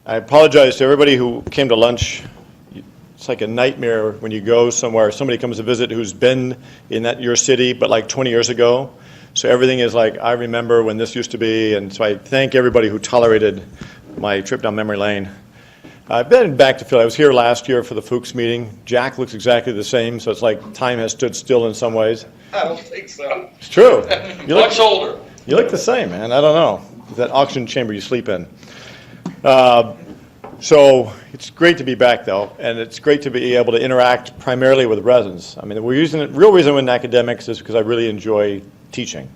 I apologize to everybody who came to lunch. It's like a nightmare when you go somewhere, somebody comes to visit who's been in your city, but like 20 years ago. So everything is like, I remember when this used to be, and so I thank everybody who tolerated my trip down memory lane. I've been back to Philly. I was here last year for the Fuchs meeting. Jack looks exactly the same, so it's like time has stood still in some ways. I don't think so. It's true. Much older. You look the same, man. I don't know. That oxygen chamber you sleep in. So it's great to be back, though, and it's great to be able to interact primarily with residents. I mean, the real reason I'm in academics is because I really enjoy teaching.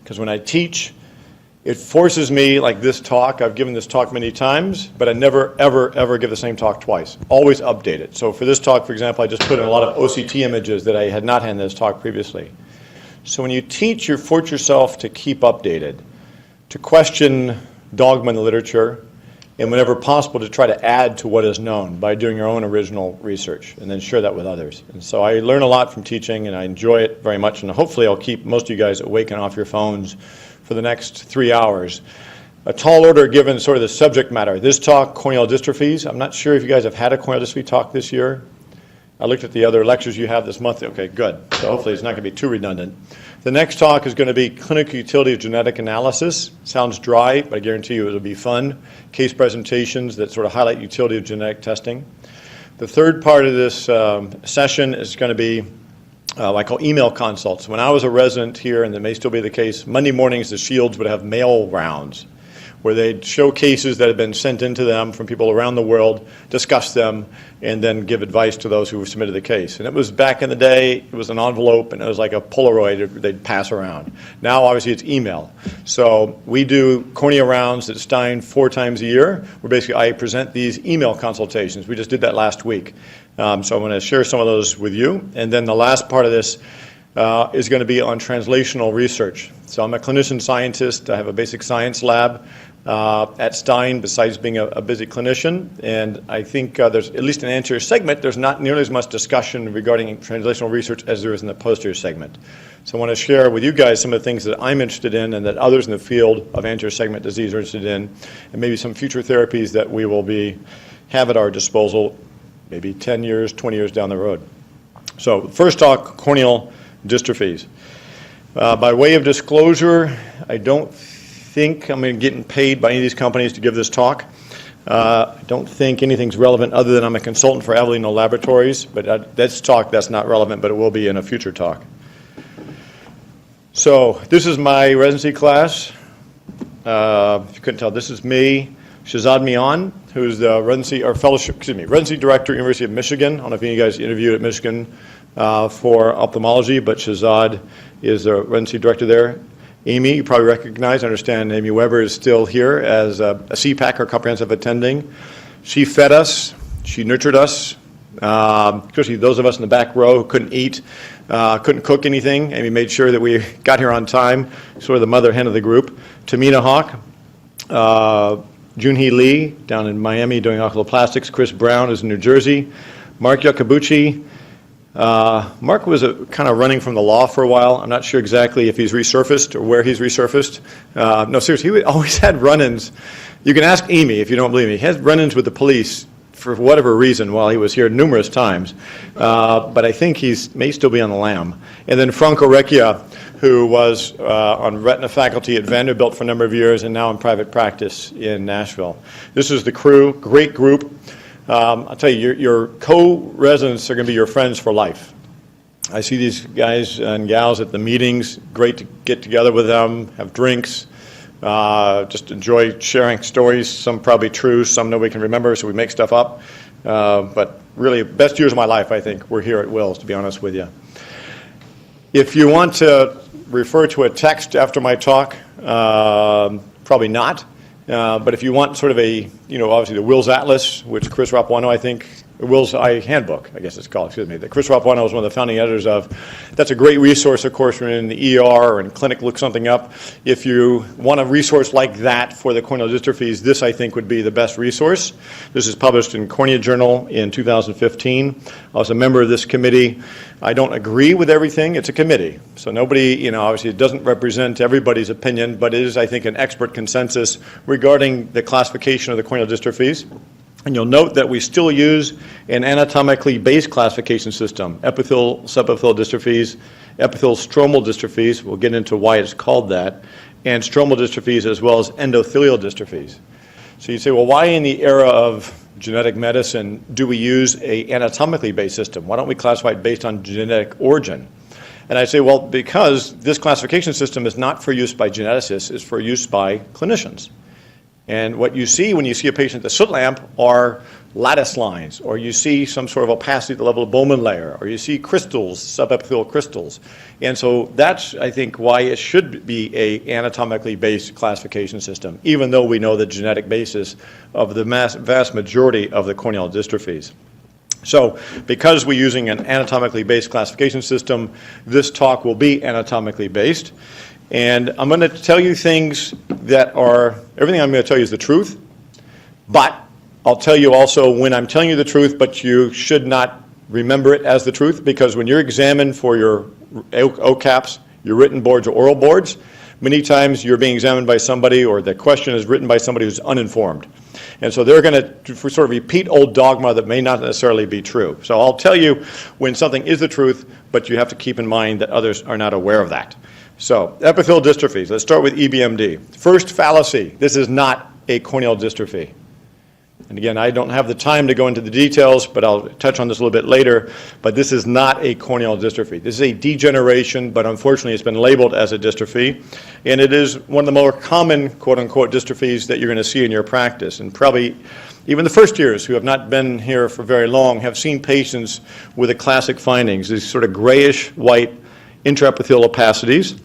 Because when I teach, it forces me, like this talk, I've given this talk many times, but I never, ever, ever give the same talk twice. Always update it. So for this talk, for example, I just put in a lot of OCT images that I had not had in this talk previously. So when you teach, you force yourself to keep updated, to question dogma in the literature, and whenever possible to try to add to what is known by doing your own original research and then share that with others. And so I learn a lot from teaching, and I enjoy it very much, and hopefully I'll keep most of you guys awake and off your phones for the next 3 hours. A tall order given sort of the subject matter. This talk, corneal dystrophies. I'm not sure if you guys have had a corneal dystrophy talk this year. I looked at the other lectures you have this month. Okay, good. So hopefully it's not going to be too redundant. The next talk is going to be clinical utility of genetic analysis. Sounds dry, but I guarantee you it'll be fun. Case presentations that sort of highlight utility of genetic testing. The third part of this session is going to be what I call email consults. When I was a resident here, and that may still be the case, Monday mornings the Shields would have mail rounds where they'd show cases that had been sent into them from people around the world, discuss them, and then give advice to those who submitted the case. And it was back in the day, it was an envelope, and it was like a Polaroid they'd pass around. Now, obviously, it's email. So we do cornea rounds at Stein 4 times a year, where basically I present these email consultations. We just did that last week. So I'm going to share some of those with you. And then the last part of this is going to be on translational research. So I'm a clinician scientist. I have a basic science lab at Stein, besides being a busy clinician. And I think there's, at least in the anterior segment, there's not nearly as much discussion regarding translational research as there is in the posterior segment. So I want to share with you guys some of the things that I'm interested in and that others in the field of anterior segment disease are interested in, and maybe some future therapies that we will have at our disposal maybe 10 years, 20 years down the road. So first talk, corneal dystrophies. By way of disclosure, I don't think I'm getting paid by any of these companies to give this talk. I don't think anything's relevant other than I'm a consultant for Avellino Laboratories, but that's not relevant, but it will be in a future talk. So this is my residency class. If you couldn't tell, this is me, Shahzad Mian, who's the residency director at University of Michigan. I don't know if any of you guys interviewed at Michigan for ophthalmology, but Shahzad is the residency director there. Amy, you probably recognize, I understand Amy Weber is still here as a CPAC, or comprehensive attending. She fed us, she nurtured us, especially those of us in the back row who couldn't eat, couldn't cook anything. Amy made sure that we got here on time, sort of the mother hen of the group. Tamina Hawk, Junhee Lee down in Miami doing oculoplastics. Chris Brown is in New Jersey. Mark Yakabuchi. Mark was kind of running from the law for a while. I'm not sure exactly if he's resurfaced or where he's resurfaced. No, seriously, he always had run-ins. You can ask Amy if you don't believe me. He had run-ins with the police for whatever reason while he was here numerous times. But I think he may still be on the lam. And then Franco Recchia, who was on retina faculty at Vanderbilt for a number of years and now in private practice in Nashville. This is the crew, great group. I'll tell you, your co-residents are going to be your friends for life. I see these guys and gals at the meetings. Great to get together with them, have drinks, just enjoy sharing stories. Some probably true, some nobody can remember, so we make stuff up. But really, best years of my life, I think, were here at Wills, to be honest with you. If you want to refer to a text after my talk, probably not. But if you want sort of obviously the Wills Atlas, which Chris Rapuano, I think, Will's Eye Handbook, I guess it's called, excuse me, that Chris Rapuano was one of the founding editors of. That's a great resource, of course, when you're in the ER or in clinic, look something up. If you want a resource like that for the corneal dystrophies, this, I think, would be the best resource. This is published in Cornea Journal in 2015. I was a member of this committee. I don't agree with everything. It's a committee. So nobody, obviously it doesn't represent everybody's opinion, but it is, I think, an expert consensus regarding the classification of the corneal dystrophies. And you'll note that we still use an anatomically based classification system, epithelial, subepithelial dystrophies, epithelial stromal dystrophies, we'll get into why it's called that, and stromal dystrophies as well as endothelial dystrophies. So you say, well, why in the era of genetic medicine do we use an anatomically based system? Why don't we classify it based on genetic origin? And I say, well, because this classification system is not for use by geneticists, it's for use by clinicians. And what you see when you see a patient at the slit lamp are lattice lines, or you see some sort of opacity at the level of Bowman layer, or you see crystals, subepithelial crystals. And so that's, I think, why it should be a anatomically based classification system, even though we know the genetic basis of the vast majority of the corneal dystrophies. So because we're using an anatomically based classification system, this talk will be anatomically based. And I'm going to tell you things that are, everything I'm going to tell you is the truth, but I'll tell you also when I'm telling you the truth, but you should not remember it as the truth, because when you're examined for your OCAPs, your written boards or oral boards, many times you're being examined by somebody, or the question is written by somebody who's uninformed. And so they're going to sort of repeat old dogma that may not necessarily be true. So I'll tell you when something is the truth, but you have to keep in mind that others are not aware of that. So, epithelial dystrophies. Let's start with EBMD. First fallacy, this is not a corneal dystrophy. And again, I don't have the time to go into the details, but I'll touch on this a little bit later. But this is not a corneal dystrophy. This is a degeneration, but unfortunately it's been labeled as a dystrophy. And it is one of the more common, quote-unquote, dystrophies that you're going to see in your practice. And probably even the first years who have not been here for very long have seen patients with the classic findings, these sort of grayish-white intraepithelial opacities.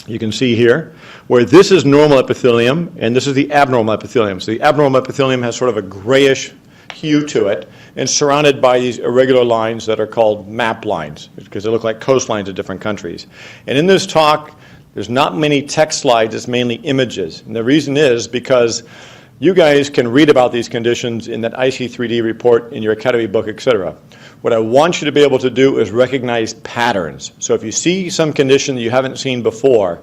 You can see here, where this is normal epithelium, and this is the abnormal epithelium. So the abnormal epithelium has sort of a grayish hue to it, and surrounded by these irregular lines that are called map lines, because they look like coastlines of different countries. And in this talk, there's not many text slides, it's mainly images. And the reason is because you guys can read about these conditions in that IC3D report, in your academy book, etc. What I want you to be able to do is recognize patterns. So if you see some condition that you haven't seen before,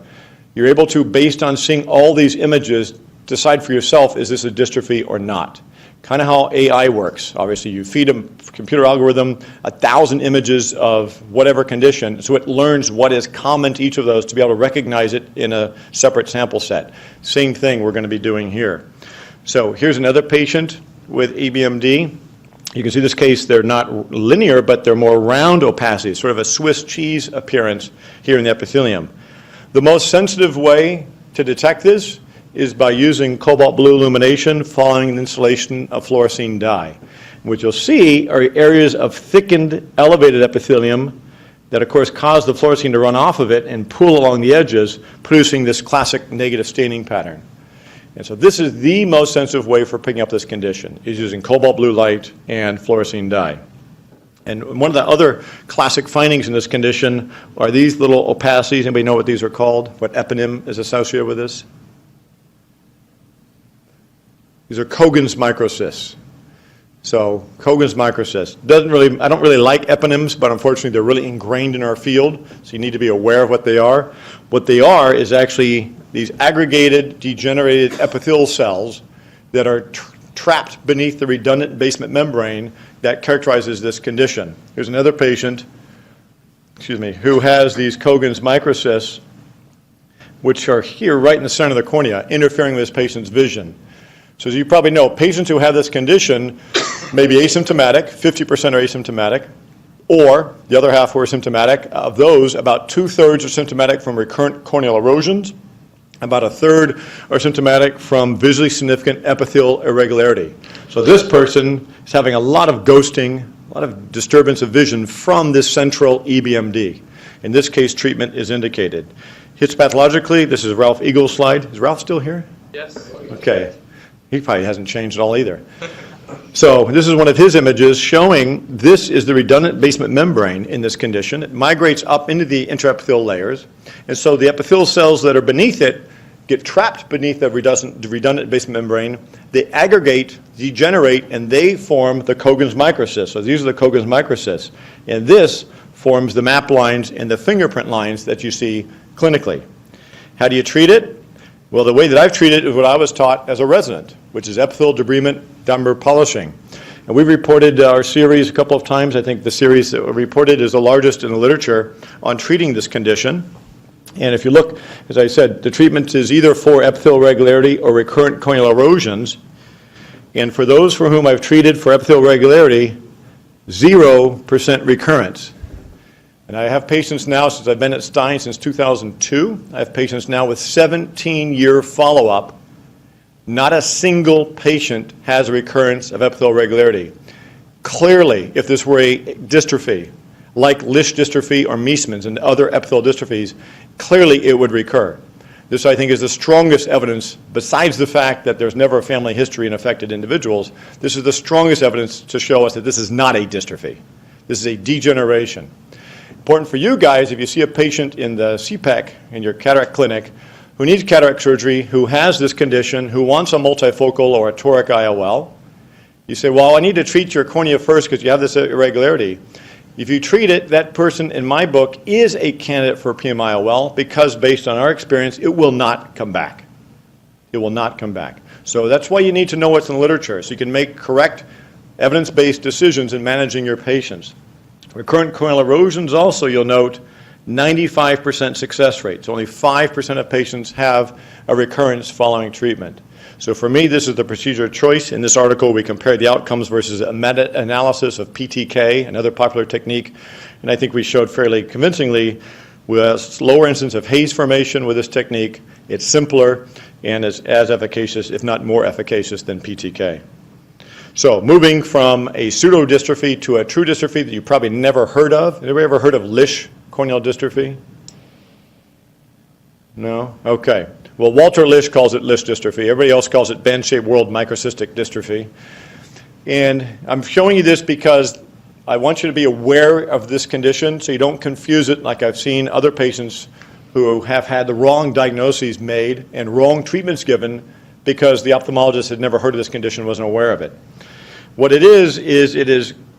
you're able to, based on seeing all these images, decide for yourself, is this a dystrophy or not? Kind of how AI works. Obviously, you feed a computer algorithm 1,000 images of whatever condition, so it learns what is common to each of those to be able to recognize it in a separate sample set. Same thing we're going to be doing here. So here's another patient with EBMD. You can see this case, they're not linear, but they're more round opacities, sort of a Swiss cheese appearance here in the epithelium. The most sensitive way to detect this is by using cobalt blue illumination following the installation of fluorescein dye. What you'll see are areas of thickened, elevated epithelium that, of course, cause the fluorescein to run off of it and pool along the edges, producing this classic negative staining pattern. And so this is the most sensitive way for picking up this condition, is using cobalt blue light and fluorescein dye. And one of the other classic findings in this condition are these little opacities. Anybody know what these are called? What eponym is associated with this? These are Cogan's microcysts. So Cogan's microcyst. I don't really like eponyms, but unfortunately they're really ingrained in our field, so you need to be aware of what they are. What they are is actually these aggregated, degenerated epithelial cells that are trapped beneath the redundant basement membrane that characterizes this condition. Here's another patient, who has these Cogan's microcysts, which are here right in the center of the cornea, interfering with this patient's vision. So as you probably know, patients who have this condition may be asymptomatic, 50% are asymptomatic, or the other half who are symptomatic. Of those, about 2/3 are symptomatic from recurrent corneal erosions. About 1/3 are symptomatic from visually significant epithelial irregularity. So this person is having a lot of ghosting, a lot of disturbance of vision from this central EBMD. In this case, treatment is indicated. Histopathologically, this is Ralph Eagle's slide. Is Ralph still here? Yes. Okay. He probably hasn't changed at all either. So this is one of his images showing this is the redundant basement membrane in this condition. It migrates up into the intraepithelial layers, and so the epithelial cells that are beneath it get trapped beneath the redundant basement membrane. They aggregate, degenerate, and they form the Cogan's microcysts. So these are the Cogan's microcysts, and this forms the map lines and the fingerprint lines that you see clinically. How do you treat it? Well, the way that I've treated it is what I was taught as a resident, which is epithelial debridement, Dunbar polishing. And we've reported our series a couple of times. I think the series that we reported is the largest in the literature on treating this condition. And if you look, as I said, the treatment is either for epithelial irregularity or recurrent corneal erosions. And for those for whom I've treated for epithelial irregularity, 0% recurrence. And I have patients now, since I've been at Stein since 2002, I have patients now with 17-year follow-up. Not a single patient has a recurrence of epithelial irregularity. Clearly, if this were a dystrophy, like Lish dystrophy or Meesman's and other epithelial dystrophies, clearly it would recur. This, I think, is the strongest evidence, besides the fact that there's never a family history in affected individuals, this is the strongest evidence to show us that this is not a dystrophy. This is a degeneration. Important for you guys, if you see a patient in the CPEC, in your cataract clinic, who needs cataract surgery, who has this condition, who wants a multifocal or a toric IOL, you say, well, I need to treat your cornea first because you have this irregularity. If you treat it, that person, in my book, is a candidate for PMIOL because, based on our experience, it will not come back. It will not come back. So that's why you need to know what's in the literature, so you can make correct, evidence-based decisions in managing your patients. Recurrent corneal erosions also, you'll note, 95% success rate. So only 5% of patients have a recurrence following treatment. So for me, this is the procedure of choice. In this article, we compared the outcomes versus a meta-analysis of PTK, another popular technique, and I think we showed fairly convincingly with lower incidence of haze formation with this technique. It's simpler and is as efficacious, if not more efficacious, than PTK. So moving from a pseudodystrophy to a true dystrophy that you probably never heard of. Anybody ever heard of Lish corneal dystrophy? No? Okay. Well, Walter Lish calls it Lish dystrophy. Everybody else calls it band-shaped world microcystic dystrophy. And I'm showing you this because I want you to be aware of this condition so you don't confuse it like I've seen other patients who have had the wrong diagnoses made and wrong treatments given because the ophthalmologist had never heard of this condition and wasn't aware of it. What it is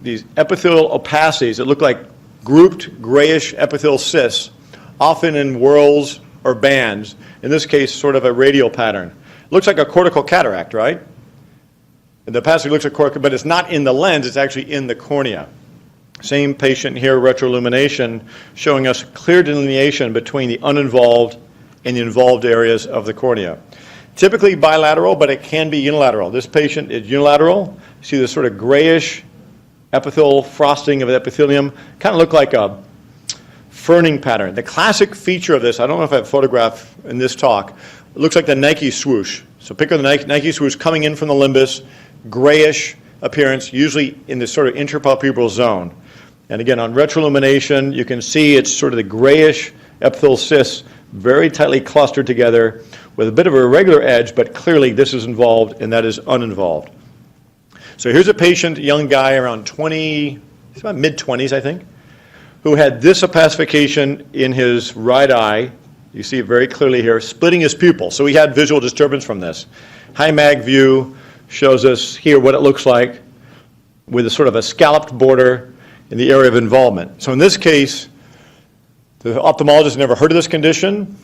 these epithelial opacities that look like grouped grayish epithelial cysts, often in whorls or bands, in this case sort of a radial pattern. Looks like a cortical cataract, right? The opacity looks like cortical, but it's not in the lens, it's actually in the cornea. Same patient here, retroillumination, showing us clear delineation between the uninvolved and the involved areas of the cornea. Typically bilateral, but it can be unilateral. This patient is unilateral. See this sort of grayish epithelial frosting of the epithelium, kind of look like a ferning pattern. The classic feature of this, I don't know if I have a photograph in this talk, it looks like the Nike swoosh. So picture the Nike swoosh coming in from the limbus, grayish appearance, usually in this sort of interpalpebral zone. And again, on retroillumination, you can see it's sort of the grayish epithelial cysts very tightly clustered together with a bit of a irregular edge, but clearly this is involved and that is uninvolved. So here's a patient, a young guy around 20, he's about mid-20s, I think, who had this opacification in his right eye. You see it very clearly here, splitting his pupil. So he had visual disturbance from this. High mag view shows us here what it looks like with a sort of a scalloped border in the area of involvement. So in this case, the ophthalmologist never heard of this condition,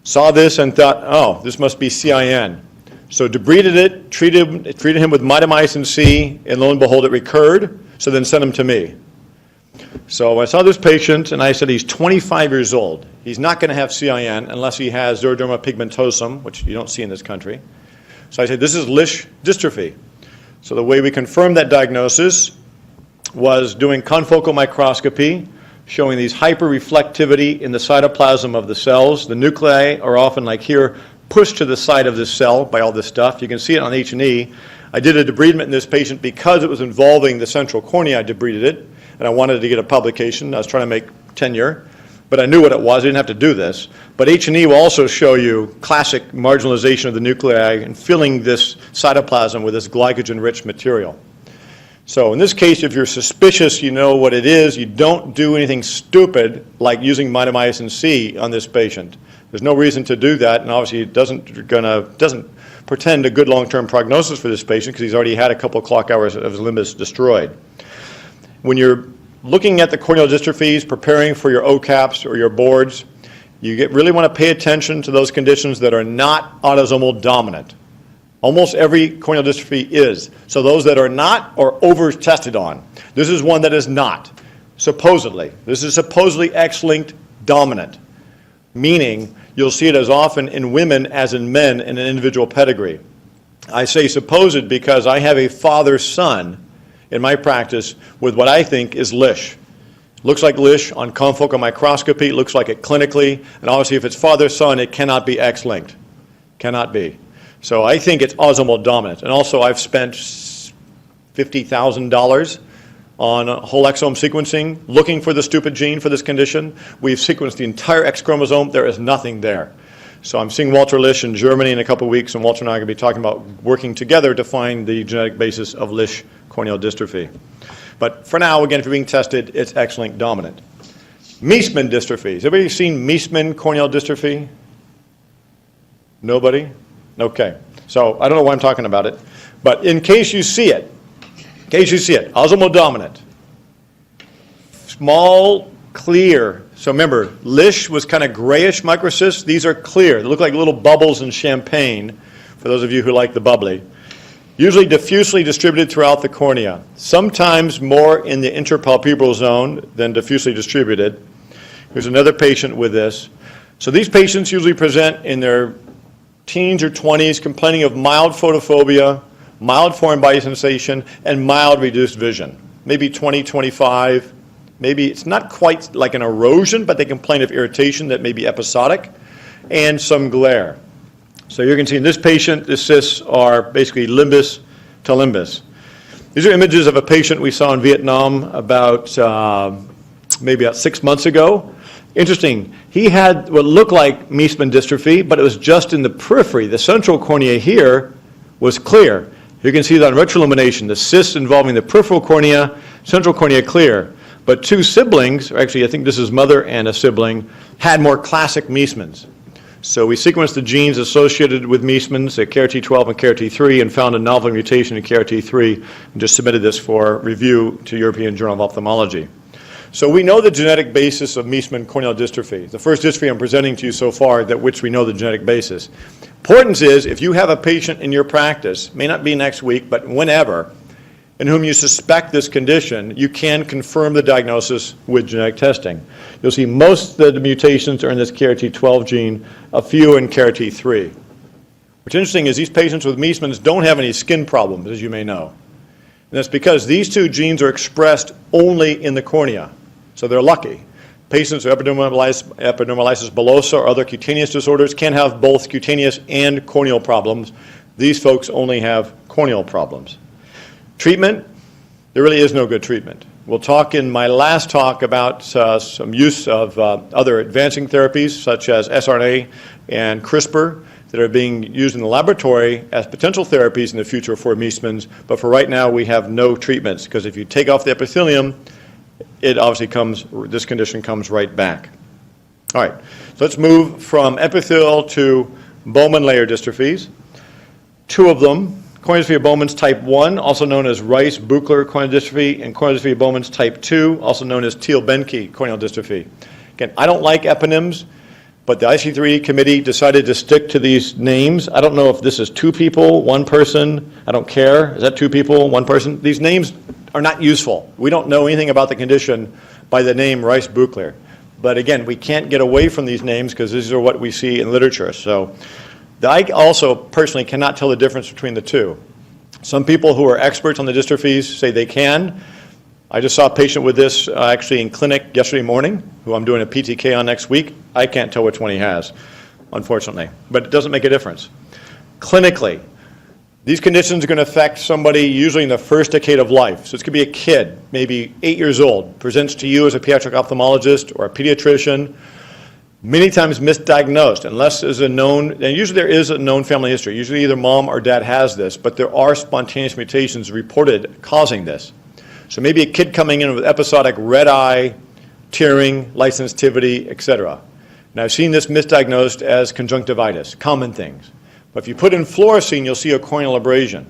saw this and thought, oh, this must be CIN. So debrided it, treated him with mitomycin C, and lo and behold, it recurred, so then sent him to me. So I saw this patient, and I said he's 25 years old. He's not going to have CIN unless he has xeroderma pigmentosum, which you don't see in this country. So I said, this is Lish dystrophy. So the way we confirmed that diagnosis was doing confocal microscopy, showing these hyperreflectivity in the cytoplasm of the cells. The nuclei are often, like here, pushed to the side of this cell by all this stuff. You can see it on H&E. I did a debridement in this patient because it was involving the central cornea. I debrided it, and I wanted to get a publication. I was trying to make tenure, but I knew what it was. I didn't have to do this. But H&E will also show you classic marginalization of the nuclei and filling this cytoplasm with this glycogen-rich material. So in this case, if you're suspicious, you know what it is, you don't do anything stupid like using mitomycin C on this patient. There's no reason to do that, and obviously it doesn't portend a good long-term prognosis for this patient because he's already had a couple of clock hours of his limbus destroyed. When you're looking at the corneal dystrophies, preparing for your OCAPs or your boards, you really want to pay attention to those conditions that are not autosomal dominant. Almost every corneal dystrophy is. So those that are not are over-tested on. This is one that is not, supposedly. This is supposedly X-linked dominant, meaning you'll see it as often in women as in men in an individual pedigree. I say supposed because I have a father-son in my practice with what I think is LISH. Looks like LISH on confocal microscopy, looks like it clinically, and obviously if it's father-son, it cannot be X-linked. Cannot be. So I think it's autosomal dominant. And also I've spent $50,000 on whole exome sequencing, looking for the stupid gene for this condition. We've sequenced the entire X chromosome. There is nothing there. So I'm seeing Walter Lisch in Germany in a couple of weeks, and Walter and I are going to be talking about working together to find the genetic basis of Lisch corneal dystrophy. But for now, again, if you're being tested, it's X-linked dominant. Meesmann dystrophy. Has everybody seen Meesmann corneal dystrophy? Nobody? Okay. So I don't know why I'm talking about it, but in case you see it, autosomal dominant, small, clear. So remember, Lisch was kind of grayish microcysts. These are clear. They look like little bubbles in champagne, for those of you who like the bubbly. Usually diffusely distributed throughout the cornea, sometimes more in the interpalpebral zone than diffusely distributed. Here's another patient with this. So these patients usually present in their teens or 20s complaining of mild photophobia, mild foreign body sensation, and mild reduced vision. Maybe 20, 25. Maybe it's not quite like an erosion, but they complain of irritation that may be episodic, and some glare. So you can see in this patient, the cysts are basically limbus to limbus. These are images of a patient we saw in Vietnam about maybe about 6 months ago. Interesting. He had what looked like Meesmann dystrophy, but it was just in the periphery. The central cornea here was clear. You can see that on retroillumination. The cysts involving the peripheral cornea, central cornea clear. But two siblings, or actually I think this is mother and a sibling, had more classic Meesmann's. So we sequenced the genes associated with Meesmann's, KRT12 and KRT3, and found a novel mutation in KRT3, and just submitted this for review to European Journal of Ophthalmology. So we know the genetic basis of Meesmann corneal dystrophy. The first dystrophy I'm presenting to you so far, that which we know the genetic basis. Importance is, if you have a patient in your practice, may not be next week, but whenever, in whom you suspect this condition, you can confirm the diagnosis with genetic testing. You'll see most of the mutations are in this KRT12 gene, a few in KRT3. What's interesting is these patients with Meesmann's don't have any skin problems, as you may know. And that's because these two genes are expressed only in the cornea. So they're lucky. Patients with epidermolysis bullosa or other cutaneous disorders can have both cutaneous and corneal problems. These folks only have corneal problems. Treatment, there really is no good treatment. We'll talk in my last talk about some use of other advancing therapies such as siRNA and CRISPR that are being used in the laboratory as potential therapies in the future for Meesmann's, but for right now we have no treatments because if you take off the epithelium, it obviously this condition comes right back. All right, so let's move from epithelial to Bowman layer dystrophies. Two of them. Corneal dystrophy of Bowman's type 1, also known as Rice-Buchler corneal dystrophy, and corneal dystrophy of Bowman's type 2, also known as Thiel-Behnke corneal dystrophy. Again, I don't like eponyms, but the IC3 committee decided to stick to these names. I don't know if this is two people, one person, I don't care. Is that two people, one person? These names are not useful. We don't know anything about the condition by the name Rice-Buchler. But again, we can't get away from these names because these are what we see in literature. So I also personally cannot tell the difference between the two. Some people who are experts on the dystrophies say they can. I just saw a patient with this actually in clinic yesterday morning, who I'm doing a PTK on next week. I can't tell which one he has, unfortunately, but it doesn't make a difference. Clinically, these conditions are going to affect somebody usually in the first decade of life. So it's going to be a kid, maybe 8 years old, presents to you as a pediatric ophthalmologist or a pediatrician. Many times misdiagnosed, unless there's a known, and usually there is a known family history. Usually either mom or dad has this, but there are spontaneous mutations reported causing this. So maybe a kid coming in with episodic red eye, tearing, light sensitivity, etc. Now I've seen this misdiagnosed as conjunctivitis, common things. But if you put in fluorescein, you'll see a corneal abrasion.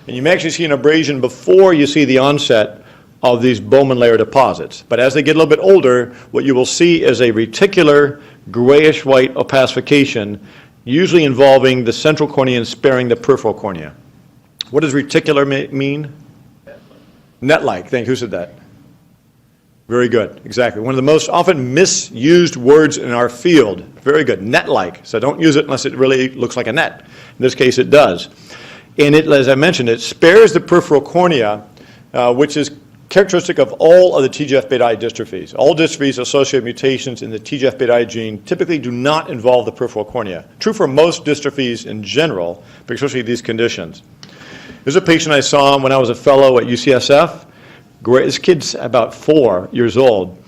And you may actually see an abrasion before you see the onset of these Bowman layer deposits. But as they get a little bit older, what you will see is a reticular grayish-white opacification, usually involving the central cornea and sparing the peripheral cornea. What does reticular mean? Net-like. Thank you. Who said that? Very good. Exactly. One of the most often misused words in our field. Very good. Net-like. So don't use it unless it really looks like a net. In this case, it does. And it, as I mentioned, it spares the peripheral cornea, which is characteristic of all of the TGF-beta dystrophies. All dystrophies associated with mutations in the TGF-beta gene typically do not involve the peripheral cornea. True for most dystrophies in general, but especially these conditions. There's a patient I saw when I was a fellow at UCSF. This kid's about 4 years old.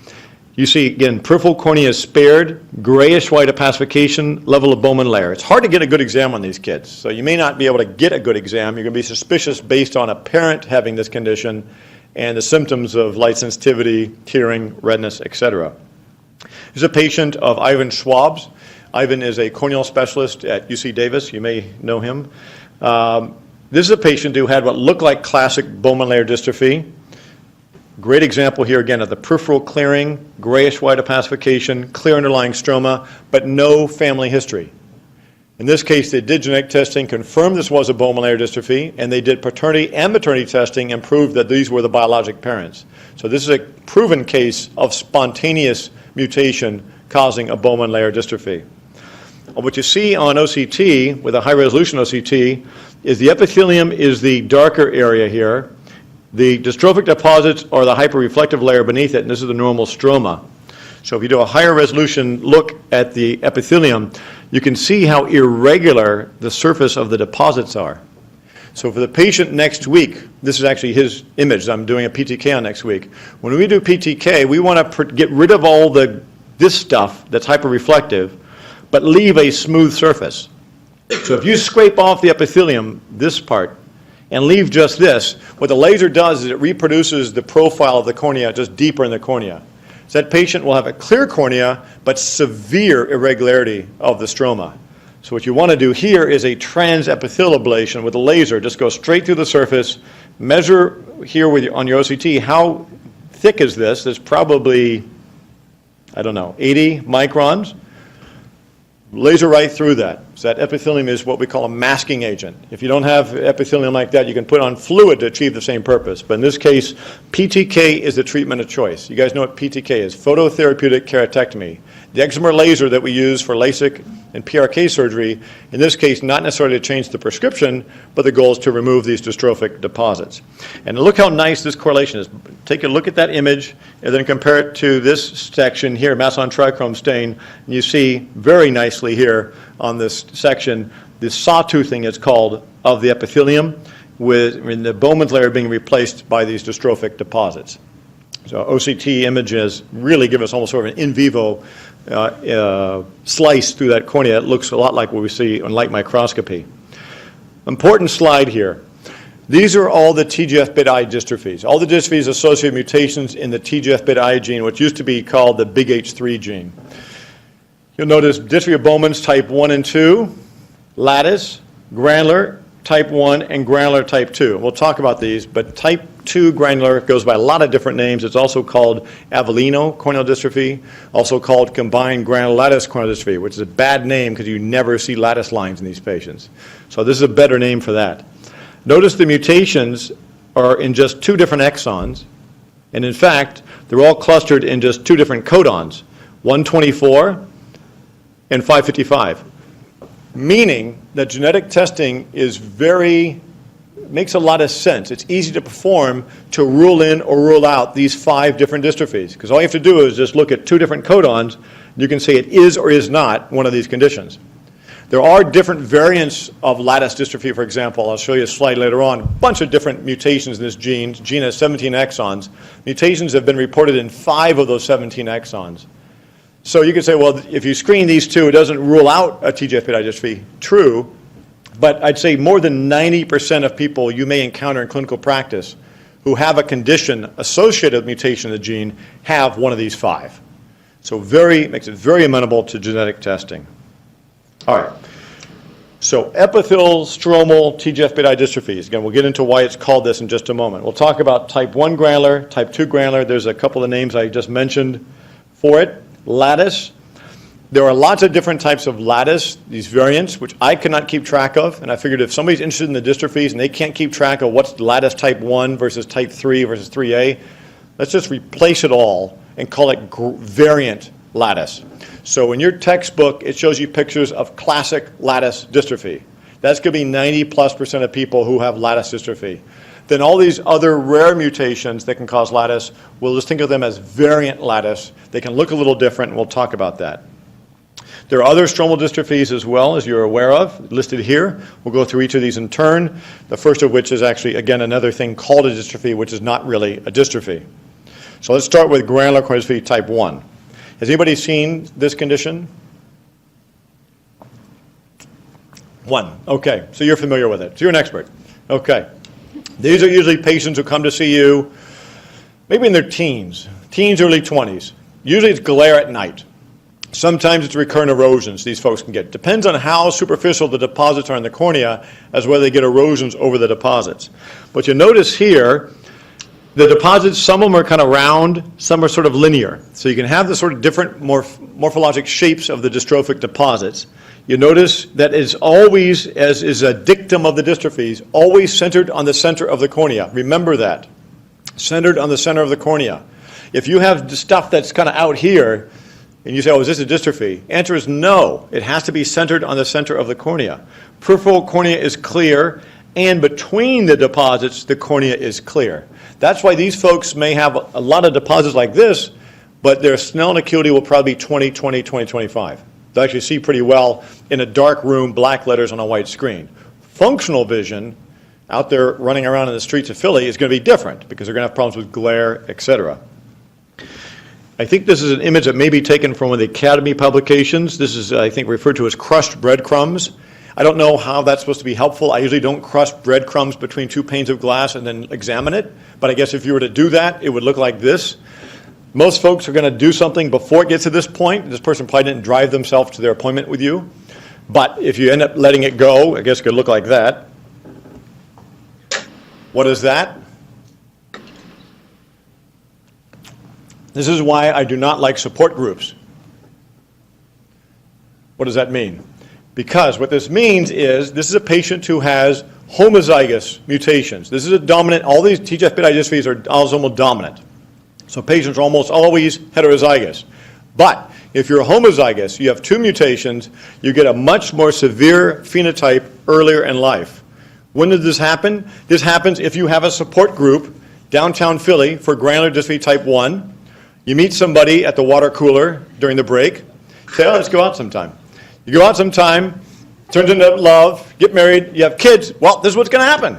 You see, again, peripheral cornea is spared, grayish-white opacification, level of Bowman layer. It's hard to get a good exam on these kids, so you may not be able to get a good exam. You're going to be suspicious based on a parent having this condition and the symptoms of light sensitivity, tearing, redness, etc. Here's a patient of Ivan Schwab's. Ivan is a corneal specialist at UC Davis. You may know him. This is a patient who had what looked like classic Bowman layer dystrophy. Great example here again of the peripheral clearing, grayish-white opacification, clear underlying stroma, but no family history. In this case, they did genetic testing, confirmed this was a Bowman layer dystrophy, and they did paternity and maternity testing and proved that these were the biologic parents. So this is a proven case of spontaneous mutation causing a Bowman layer dystrophy. What you see on OCT, with a high-resolution OCT, is the epithelium is the darker area here. The dystrophic deposits are the hyperreflective layer beneath it, and this is the normal stroma. So if you do a higher resolution look at the epithelium, you can see how irregular the surface of the deposits are. So for the patient next week, this is actually his image. I'm doing a PTK on next week. When we do PTK, we want to get rid of all this stuff that's hyperreflective, but leave a smooth surface. So if you scrape off the epithelium, this part, and leave just this, what the laser does is it reproduces the profile of the cornea just deeper in the cornea. So that patient will have a clear cornea, but severe irregularity of the stroma. So what you want to do here is a transepithelial ablation with a laser. Just go straight through the surface, measure here on your OCT, how thick is this? It's probably, 80 microns. Laser right through that. So that epithelium is what we call a masking agent. If you don't have epithelium like that, you can put on fluid to achieve the same purpose. But in this case, PTK is the treatment of choice. You guys know what PTK is, phototherapeutic keratectomy. The excimer laser that we use for LASIK and PRK surgery, in this case, not necessarily to change the prescription, but the goal is to remove these dystrophic deposits. And look how nice this correlation is. Take a look at that image and then compare it to this section here, Masson trichrome stain, and you see very nicely here on this section, the sawtoothing, it's called, of the epithelium, with the Bowman's layer being replaced by these dystrophic deposits. So OCT images really give us almost sort of an in vivo slice through that cornea. It looks a lot like what we see on light microscopy. Important slide here. These are all the TGF-beta dystrophies. All the dystrophies associated with mutations in the TGF-beta gene, which used to be called the big H3 gene. You'll notice dystrophy of Bowman's type 1 and 2, lattice, granular, type 1, and granular type 2. We'll talk about these, but type 2 granular goes by a lot of different names. It's also called Avellino corneal dystrophy, also called combined granular lattice corneal dystrophy, which is a bad name because you never see lattice lines in these patients. So this is a better name for that. Notice the mutations are in just 2 different exons, and in fact, they're all clustered in just 2 different codons, 124 and 555. Meaning that genetic testing makes a lot of sense. It's easy to perform to rule in or rule out these 5 different dystrophies, because all you have to do is just look at 2 different codons. You can say it is or is not one of these conditions. There are different variants of lattice dystrophy, for example. I'll show you a slide later on. A bunch of different mutations in this gene. The gene has 17 exons. Mutations have been reported in 5 of those 17 exons. So you could say, well, if you screen these two, it doesn't rule out a TGF-beta dystrophy. True, but I'd say more than 90% of people you may encounter in clinical practice who have a condition associated with mutation of the gene have one of these 5. So makes it very amenable to genetic testing. All right. So epithelial stromal TGF-beta dystrophies. Again, we'll get into why it's called this in just a moment. We'll talk about type 1 granular, type 2 granular. There's a couple of names I just mentioned for it. Lattice. There are lots of different types of lattice, these variants, which I cannot keep track of. And I figured if somebody's interested in the dystrophies and they can't keep track of what's lattice type 1 versus type 3 versus 3A, let's just replace it all and call it variant lattice. So in your textbook, it shows you pictures of classic lattice dystrophy. That's going to be 90+% of people who have lattice dystrophy. Then all these other rare mutations that can cause lattice, we'll just think of them as variant lattice. They can look a little different, and we'll talk about that. There are other stromal dystrophies as well, as you're aware of, listed here. We'll go through each of these in turn, the first of which is actually, again, another thing called a dystrophy, which is not really a dystrophy. So let's start with granular corneal dystrophy type 1. Has anybody seen this condition? 1. Okay, so you're familiar with it. So you're an expert. Okay. These are usually patients who come to see you maybe in their teens, early 20s. Usually it's glare at night. Sometimes it's recurrent erosions these folks can get. Depends on how superficial the deposits are in the cornea as whether they get erosions over the deposits. But you notice here, the deposits, some of them are kind of round, some are sort of linear. So you can have the sort of different morphologic shapes of the dystrophic deposits. You notice that is always, as is a dictum of the dystrophies, always centered on the center of the cornea. Remember that. Centered on the center of the cornea. If you have stuff that's kind of out here, and you say, oh, is this a dystrophy? Answer is no. It has to be centered on the center of the cornea. Peripheral cornea is clear, and between the deposits, the cornea is clear. That's why these folks may have a lot of deposits like this, but their Snellen acuity will probably be 20, 20, 20, 25. They'll actually see pretty well in a dark room, black letters on a white screen. Functional vision, out there running around in the streets of Philly, is going to be different because they're going to have problems with glare, etc. I think this is an image that may be taken from one of the Academy publications. This is, I think, referred to as crushed breadcrumbs. I don't know how that's supposed to be helpful. I usually don't crush breadcrumbs between 2 panes of glass and then examine it. But I guess if you were to do that, it would look like this. Most folks are going to do something before it gets to this point. This person probably didn't drive themselves to their appointment with you. But if you end up letting it go, I guess it could look like that. What is that? This is why I do not like support groups. What does that mean? Because what this means is this is a patient who has homozygous mutations. This is a dominant, all these TGF-beta dystrophies are autosomal dominant. So patients are almost always heterozygous. But if you're homozygous, you have 2 mutations, you get a much more severe phenotype earlier in life. When does this happen? This happens if you have a support group, downtown Philly, for granular dystrophy type 1. You meet somebody at the water cooler during the break, say, oh, let's go out sometime. You go out sometime, turns into love, get married, you have kids, well, this is what's going to happen.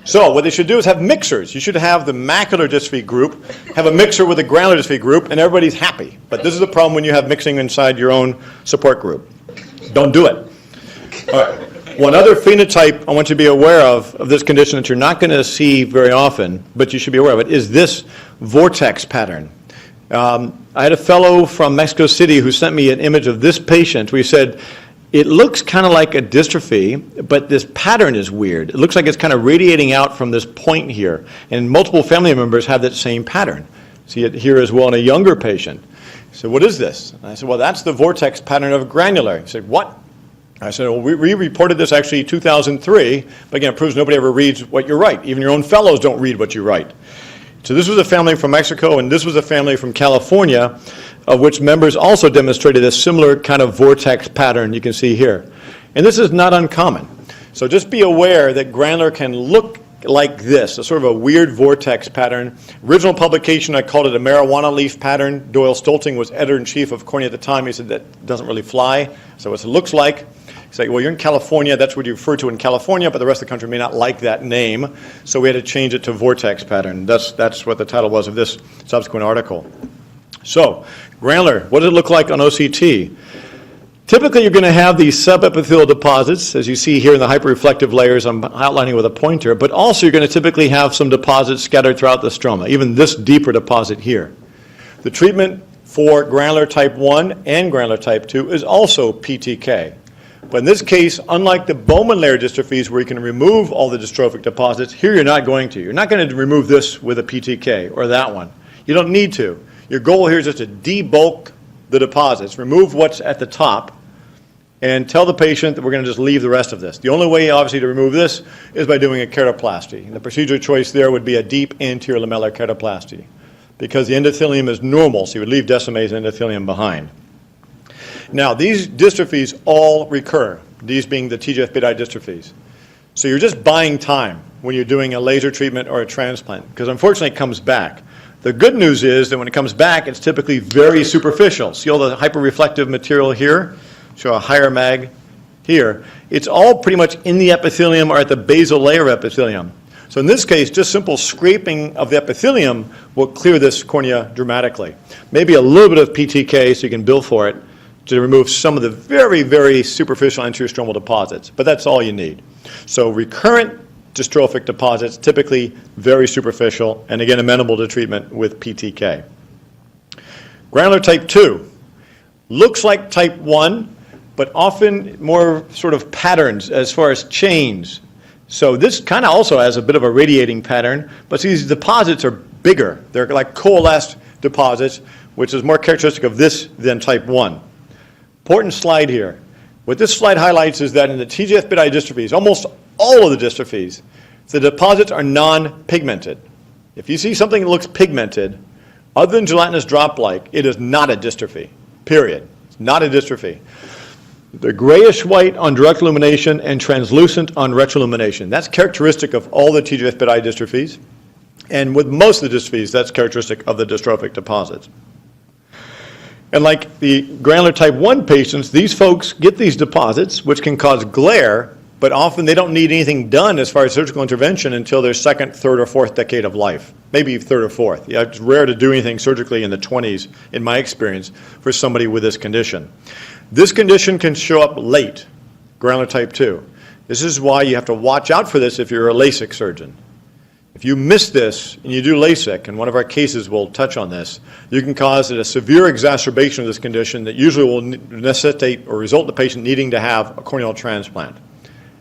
So what they should do is have mixers. You should have the macular dystrophy group, have a mixer with a granular dystrophy group, and everybody's happy. But this is the problem when you have mixing inside your own support group. Don't do it. All right. One other phenotype I want you to be aware of this condition that you're not going to see very often, but you should be aware of it, is this vortex pattern. I had a fellow from Mexico City who sent me an image of this patient. We said, it looks kind of like a dystrophy, but this pattern is weird. It looks like it's kind of radiating out from this point here. And multiple family members have that same pattern. See it here as well in a younger patient. So what is this? And I said, well, that's the vortex pattern of granular. He said, what? I said, well, we reported this actually 2003, but again, it proves nobody ever reads what you write. Even your own fellows don't read what you write. So this was a family from Mexico, and this was a family from California, of which members also demonstrated a similar kind of vortex pattern you can see here. And this is not uncommon. So just be aware that granular can look like this, a sort of a weird vortex pattern. Original publication, I called it a marijuana leaf pattern. Doyle Stolting was editor-in-chief of Cornea at the time. He said that doesn't really fly. So what it looks like, he's like, well, you're in California, that's what you refer to in California, but the rest of the country may not like that name. So we had to change it to vortex pattern. That's what the title was of this subsequent article. So, granular, what does it look like on OCT? Typically, you're going to have these subepithelial deposits, as you see here in the hyperreflective layers I'm outlining with a pointer, but also you're going to typically have some deposits scattered throughout the stroma, even this deeper deposit here. The treatment for granular type 1 and granular type 2 is also PTK. But in this case, unlike the Bowman layer dystrophies where you can remove all the dystrophic deposits, here you're not going to. You're not going to remove this with a PTK or that one. You don't need to. Your goal here is just to debulk the deposits, remove what's at the top, and tell the patient that we're going to just leave the rest of this. The only way, obviously, to remove this is by doing a keratoplasty. And the procedure choice there would be a deep anterior lamellar keratoplasty because the endothelium is normal, so you would leave Descemet's endothelium behind. Now, these dystrophies all recur, these being the TGF-beta dystrophies. So you're just buying time when you're doing a laser treatment or a transplant because, unfortunately, it comes back. The good news is that when it comes back, it's typically very superficial. See all the hyperreflective material here? Show a higher mag here. It's all pretty much in the epithelium or at the basal layer epithelium. So in this case, just simple scraping of the epithelium will clear this cornea dramatically. Maybe a little bit of PTK so you can bill for it to remove some of the very, very superficial anterior stromal deposits, but that's all you need. So recurrent dystrophic deposits, typically very superficial, and again amenable to treatment with PTK. Granular type 2 looks like type 1, but often more sort of patterns as far as chains. So this kind of also has a bit of a radiating pattern, but these deposits are bigger. They're like coalesced deposits, which is more characteristic of this than type 1. Important slide here. What this slide highlights is that in the TGF-beta dystrophies, almost all of the dystrophies, the deposits are non-pigmented. If you see something that looks pigmented, other than gelatinous drop-like, it is not a dystrophy, period. It's not a dystrophy. They're grayish-white on direct illumination and translucent on retroillumination. That's characteristic of all the TGF-beta dystrophies. And with most of the dystrophies, that's characteristic of the dystrophic deposits. And like the granular type 1 patients, these folks get these deposits, which can cause glare, but often they don't need anything done as far as surgical intervention until their second, third, or fourth decade of life, maybe third or fourth. Yeah, it's rare to do anything surgically in the 20s, in my experience, for somebody with this condition. This condition can show up late, granular type 2. This is why you have to watch out for this if you're a LASIK surgeon. If you miss this and you do LASIK, and one of our cases will touch on this, you can cause a severe exacerbation of this condition that usually will necessitate or result in the patient needing to have a corneal transplant.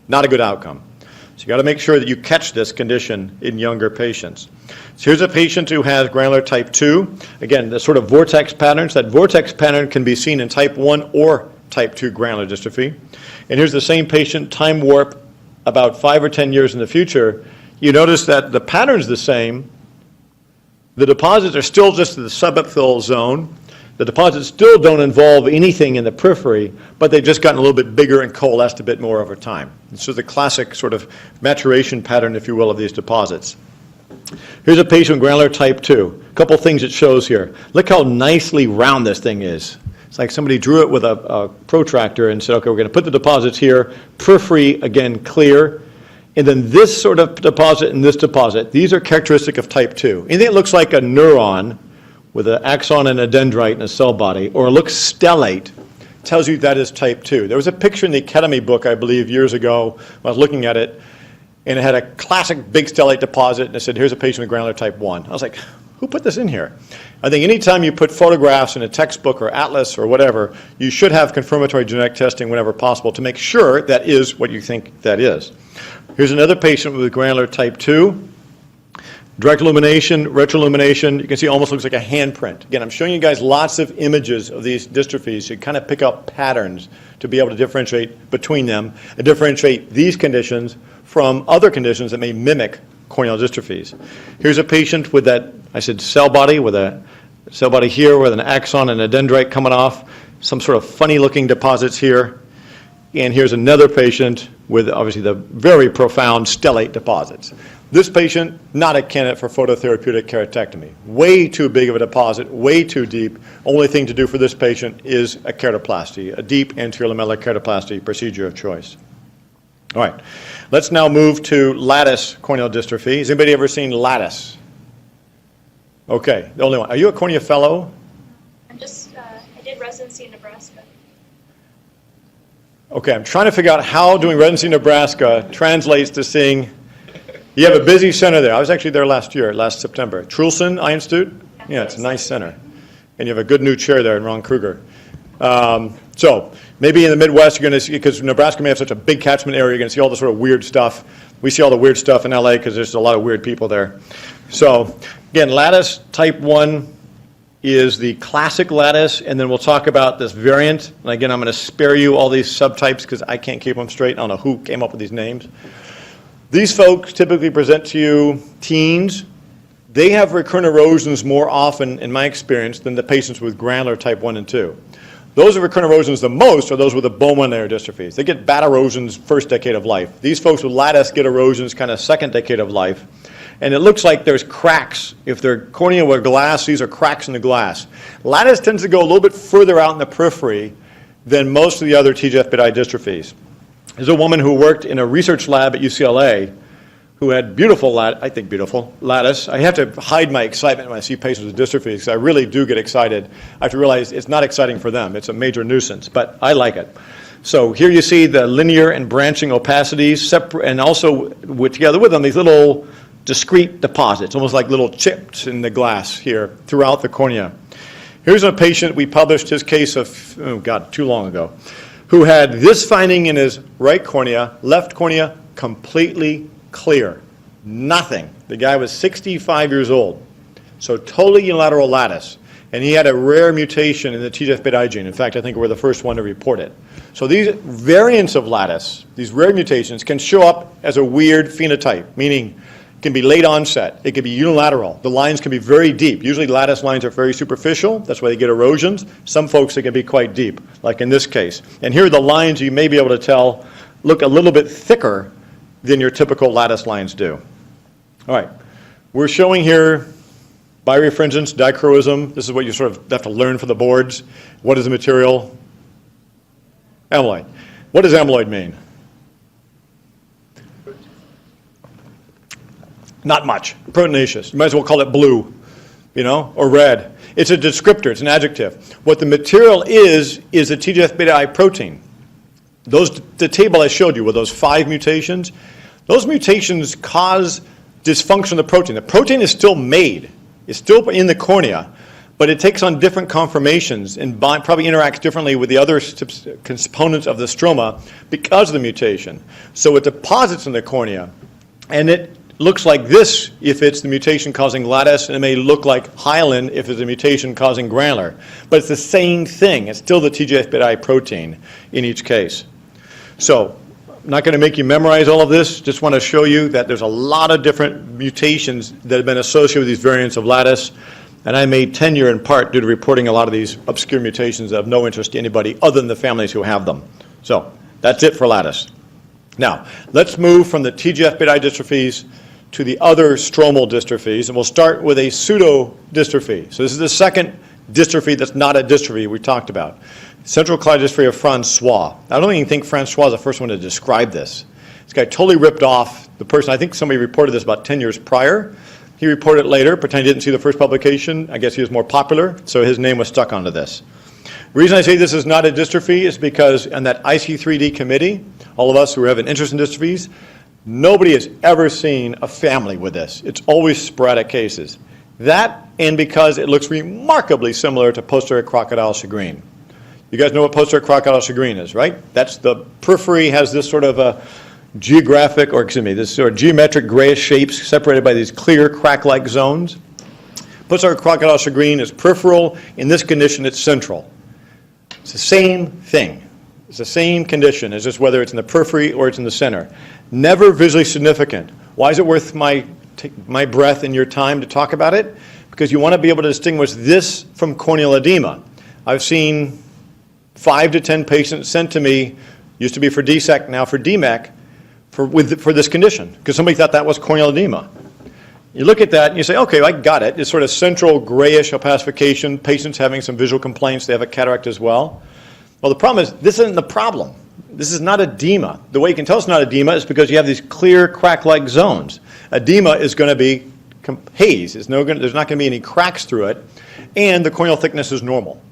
Not a good outcome. So you got to make sure that you catch this condition in younger patients. So here's a patient who has granular type 2. Again, the sort of vortex patterns. That vortex pattern can be seen in type 1 or type 2 granular dystrophy. And here's the same patient, time warp, about 5 or 10 years in the future. You notice that the pattern's the same. The deposits are still just in the subepithelial zone. The deposits still don't involve anything in the periphery, but they've just gotten a little bit bigger and coalesced a bit more over time. This is the classic sort of maturation pattern, if you will, of these deposits. Here's a patient with granular type 2. A couple things it shows here. Look how nicely round this thing is. It's like somebody drew it with a protractor and said, okay, we're going to put the deposits here. Periphery, again, clear. And then this sort of deposit and this deposit, these are characteristic of type 2. Anything that looks like a neuron with an axon and a dendrite in a cell body, or looks stellate, tells you that is type 2. There was a picture in the Academy book, I believe, years ago, when I was looking at it, and it had a classic big stellate deposit, and it said, here's a patient with granular type 1. I was like, who put this in here? I think anytime you put photographs in a textbook or atlas or whatever, you should have confirmatory genetic testing whenever possible to make sure that is what you think that is. Here's another patient with granular type 2. Direct illumination, retroillumination, you can see it almost looks like a handprint. Again, I'm showing you guys lots of images of these dystrophies so you kind of pick up patterns to be able to differentiate between them and differentiate these conditions from other conditions that may mimic corneal dystrophies. Here's a patient with that, I said, cell body, with a cell body here with an axon and a dendrite coming off, some sort of funny looking deposits here. And here's another patient with obviously the very profound stellate deposits. This patient, not a candidate for phototherapeutic keratectomy. Way too big of a deposit, way too deep. Only thing to do for this patient is a keratoplasty, a deep anterior lamellar keratoplasty procedure of choice. All right, let's now move to lattice corneal dystrophy. Has anybody ever seen lattice? Okay, the only one. Are you a cornea fellow? I did residency in Nebraska. Okay, I'm trying to figure out how doing residency in Nebraska translates to seeing, you have a busy center there. I was actually there last September. Trulson Eye Institute? Yeah, it's a nice center. And you have a good new chair there in Ron Kruger. So maybe in the Midwest, you're going to see, because Nebraska may have such a big catchment area, you're going to see all this sort of weird stuff. We see all the weird stuff in LA because there's a lot of weird people there. So again, lattice type 1 is the classic lattice, and then we'll talk about this variant. And again, I'm going to spare you all these subtypes because I can't keep them straight. I don't know who came up with these names. These folks typically present to you teens. They have recurrent erosions more often, in my experience, than the patients with granular type 1 and 2. Those with recurrent erosions the most are those with the bone layer dystrophies. They get bad erosions first decade of life. These folks with lattice get erosions kind of second decade of life. And it looks like there's cracks. If they're corneal with glass, these are cracks in the glass. Lattice tends to go a little bit further out in the periphery than most of the other TGF-beta dystrophies. There's a woman who worked in a research lab at UCLA who had beautiful lattice. I have to hide my excitement when I see patients with dystrophies because I really do get excited. I have to realize it's not exciting for them. It's a major nuisance, but I like it. So here you see the linear and branching opacities, and also together with them these little discrete deposits, almost like little chips in the glass here throughout the cornea. Here's a patient, we published his case too long ago, who had this finding in his right cornea, left cornea completely clear. Nothing. The guy was 65 years old, so totally unilateral lattice. And he had a rare mutation in the TGF-beta gene. In fact, I think we're the first one to report it. So these variants of lattice, these rare mutations, can show up as a weird phenotype, meaning it can be late onset. It can be unilateral. The lines can be very deep. Usually lattice lines are very superficial. That's why they get erosions. Some folks, they can be quite deep, like in this case. And here are the lines you may be able to tell look a little bit thicker than your typical lattice lines do. All right. We're showing here birefringence, dichroism. This is what you sort of have to learn for the boards. What is the material? Amyloid. What does amyloid mean? Not much. Proteinaceous. You might as well call it blue, or red. It's a descriptor. It's an adjective. What the material is a TGF-beta protein. The table I showed you with those 5 mutations, those mutations cause dysfunction of the protein. The protein is still made. It's still in the cornea, but it takes on different conformations and probably interacts differently with the other components of the stroma because of the mutation. So it deposits in the cornea, and it looks like this if it's the mutation causing lattice, and it may look like hyaline if it's a mutation causing granular. But it's the same thing. It's still the TGF-beta protein in each case. So I'm not going to make you memorize all of this. Just want to show you that there's a lot of different mutations that have been associated with these variants of lattice. And I made tenure in part due to reporting a lot of these obscure mutations that have no interest to anybody other than the families who have them. So that's it for lattice. Now, let's move from the TGF-beta dystrophies to the other stromal dystrophies, and we'll start with a pseudo-dystrophy. So this is the second dystrophy that's not a dystrophy we talked about. Central cloud dystrophy of Francois. I don't even think Francois is the first one to describe this. This guy totally ripped off the person. I think somebody reported this about 10 years prior. He reported it later, pretending he didn't see the first publication. I guess he was more popular, so his name was stuck onto this. The reason I say this is not a dystrophy is because on that IC3D committee, all of us who have an interest in dystrophies, nobody has ever seen a family with this. It's always sporadic cases. That, and because it looks remarkably similar to posterior crocodile shagreen. You guys know what posterior crocodile shagreen is, right? That's the periphery has this sort of a this sort of geometric grayish shapes separated by these clear crack-like zones. Posterior crocodile shagreen is peripheral. In this condition, it's central. It's the same thing. It's the same condition. It's just whether it's in the periphery or it's in the center. Never visually significant. Why is it worth my breath and your time to talk about it? Because you want to be able to distinguish this from corneal edema. I've seen 5 to 10 patients sent to me, used to be for DSEC, now for DMEC, for this condition, because somebody thought that was corneal edema. You look at that and you say, okay, I got it. It's sort of central grayish opacification, patients having some visual complaints, they have a cataract as well. Well, the problem is, this isn't the problem. This is not edema. The way you can tell it's not edema is because you have these clear crack-like zones. Edema is going to be haze. There's not going to be any cracks through it. and the corneal thickness is normal.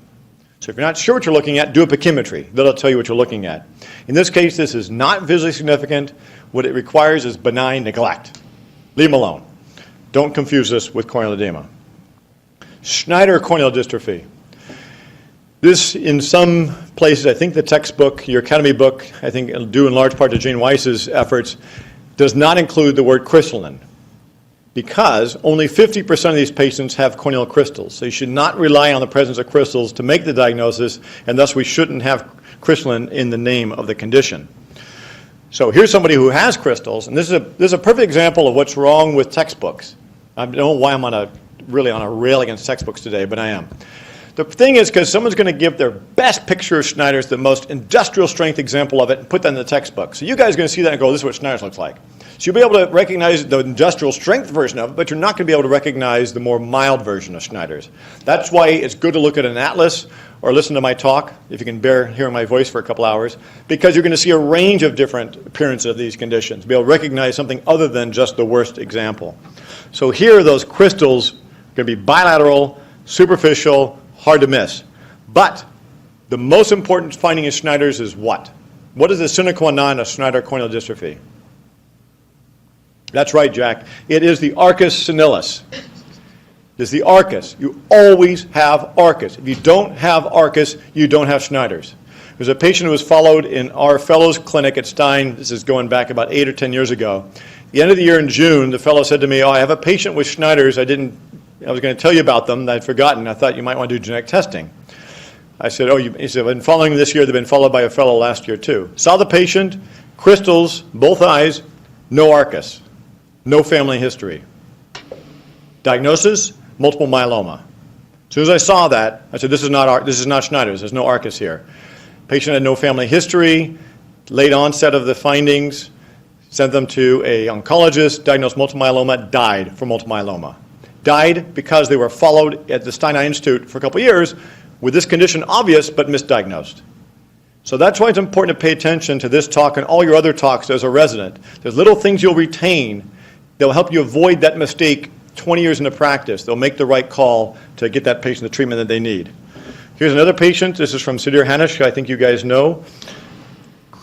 So if you're not sure what you're looking at, do a pachymetry. That'll tell you what you're looking at. In this case, this is not visually significant. What it requires is benign neglect. Leave them alone. Don't confuse this with corneal edema. Schneider corneal dystrophy. This, in some places, I think the textbook, your academy book, I think due in large part to Jane Weiss's efforts, does not include the word crystalline, because only 50% of these patients have corneal crystals. So you should not rely on the presence of crystals to make the diagnosis, and thus we shouldn't have crystalline in the name of the condition. So here's somebody who has crystals, and this is a perfect example of what's wrong with textbooks. I don't know why I'm really on a rail against textbooks today, but I am. The thing is, because someone's going to give their best picture of Schneider's, the most industrial strength example of it, and put that in the textbook. So you guys are going to see that and go, this is what Schneider's looks like. So you'll be able to recognize the industrial strength version of it, but you're not going to be able to recognize the more mild version of Schneider's. That's why it's good to look at an atlas or listen to my talk, if you can bear hearing my voice for a couple hours, because you're going to see a range of different appearances of these conditions, be able to recognize something other than just the worst example. So here, those crystals are going to be bilateral, superficial, hard to miss. But the most important finding in Schneider's is what? What is the sine qua non of Schneider corneal dystrophy? That's right, Jack. It is the arcus senilis. It's the arcus. You always have arcus. If you don't have arcus, you don't have Schneider's. There's a patient who was followed in our fellows clinic at Stein. This is going back about 8 or 10 years ago. At the end of the year in June, the fellow said to me, I have a patient with Schneider's. I was going to tell you about them. I'd forgotten. I thought you might want to do genetic testing. I said, he said, I've been following this year. They've been followed by a fellow last year, too. Saw the patient, crystals, both eyes, no arcus, no family history. Diagnosis, multiple myeloma. As soon as I saw that, I said, this is not Schneider's. There's no arcus here. Patient had no family history, late onset of the findings, sent them to a oncologist, diagnosed multiple myeloma, died from multiple myeloma. Died because they were followed at the Stein Eye Institute for a couple of years with this condition obvious but misdiagnosed. So that's why it's important to pay attention to this talk and all your other talks as a resident. There's little things you'll retain that will help you avoid that mistake 20 years into practice. They'll make the right call to get that patient the treatment that they need. Here's another patient. This is from Sudhir Hanish, I think you guys know.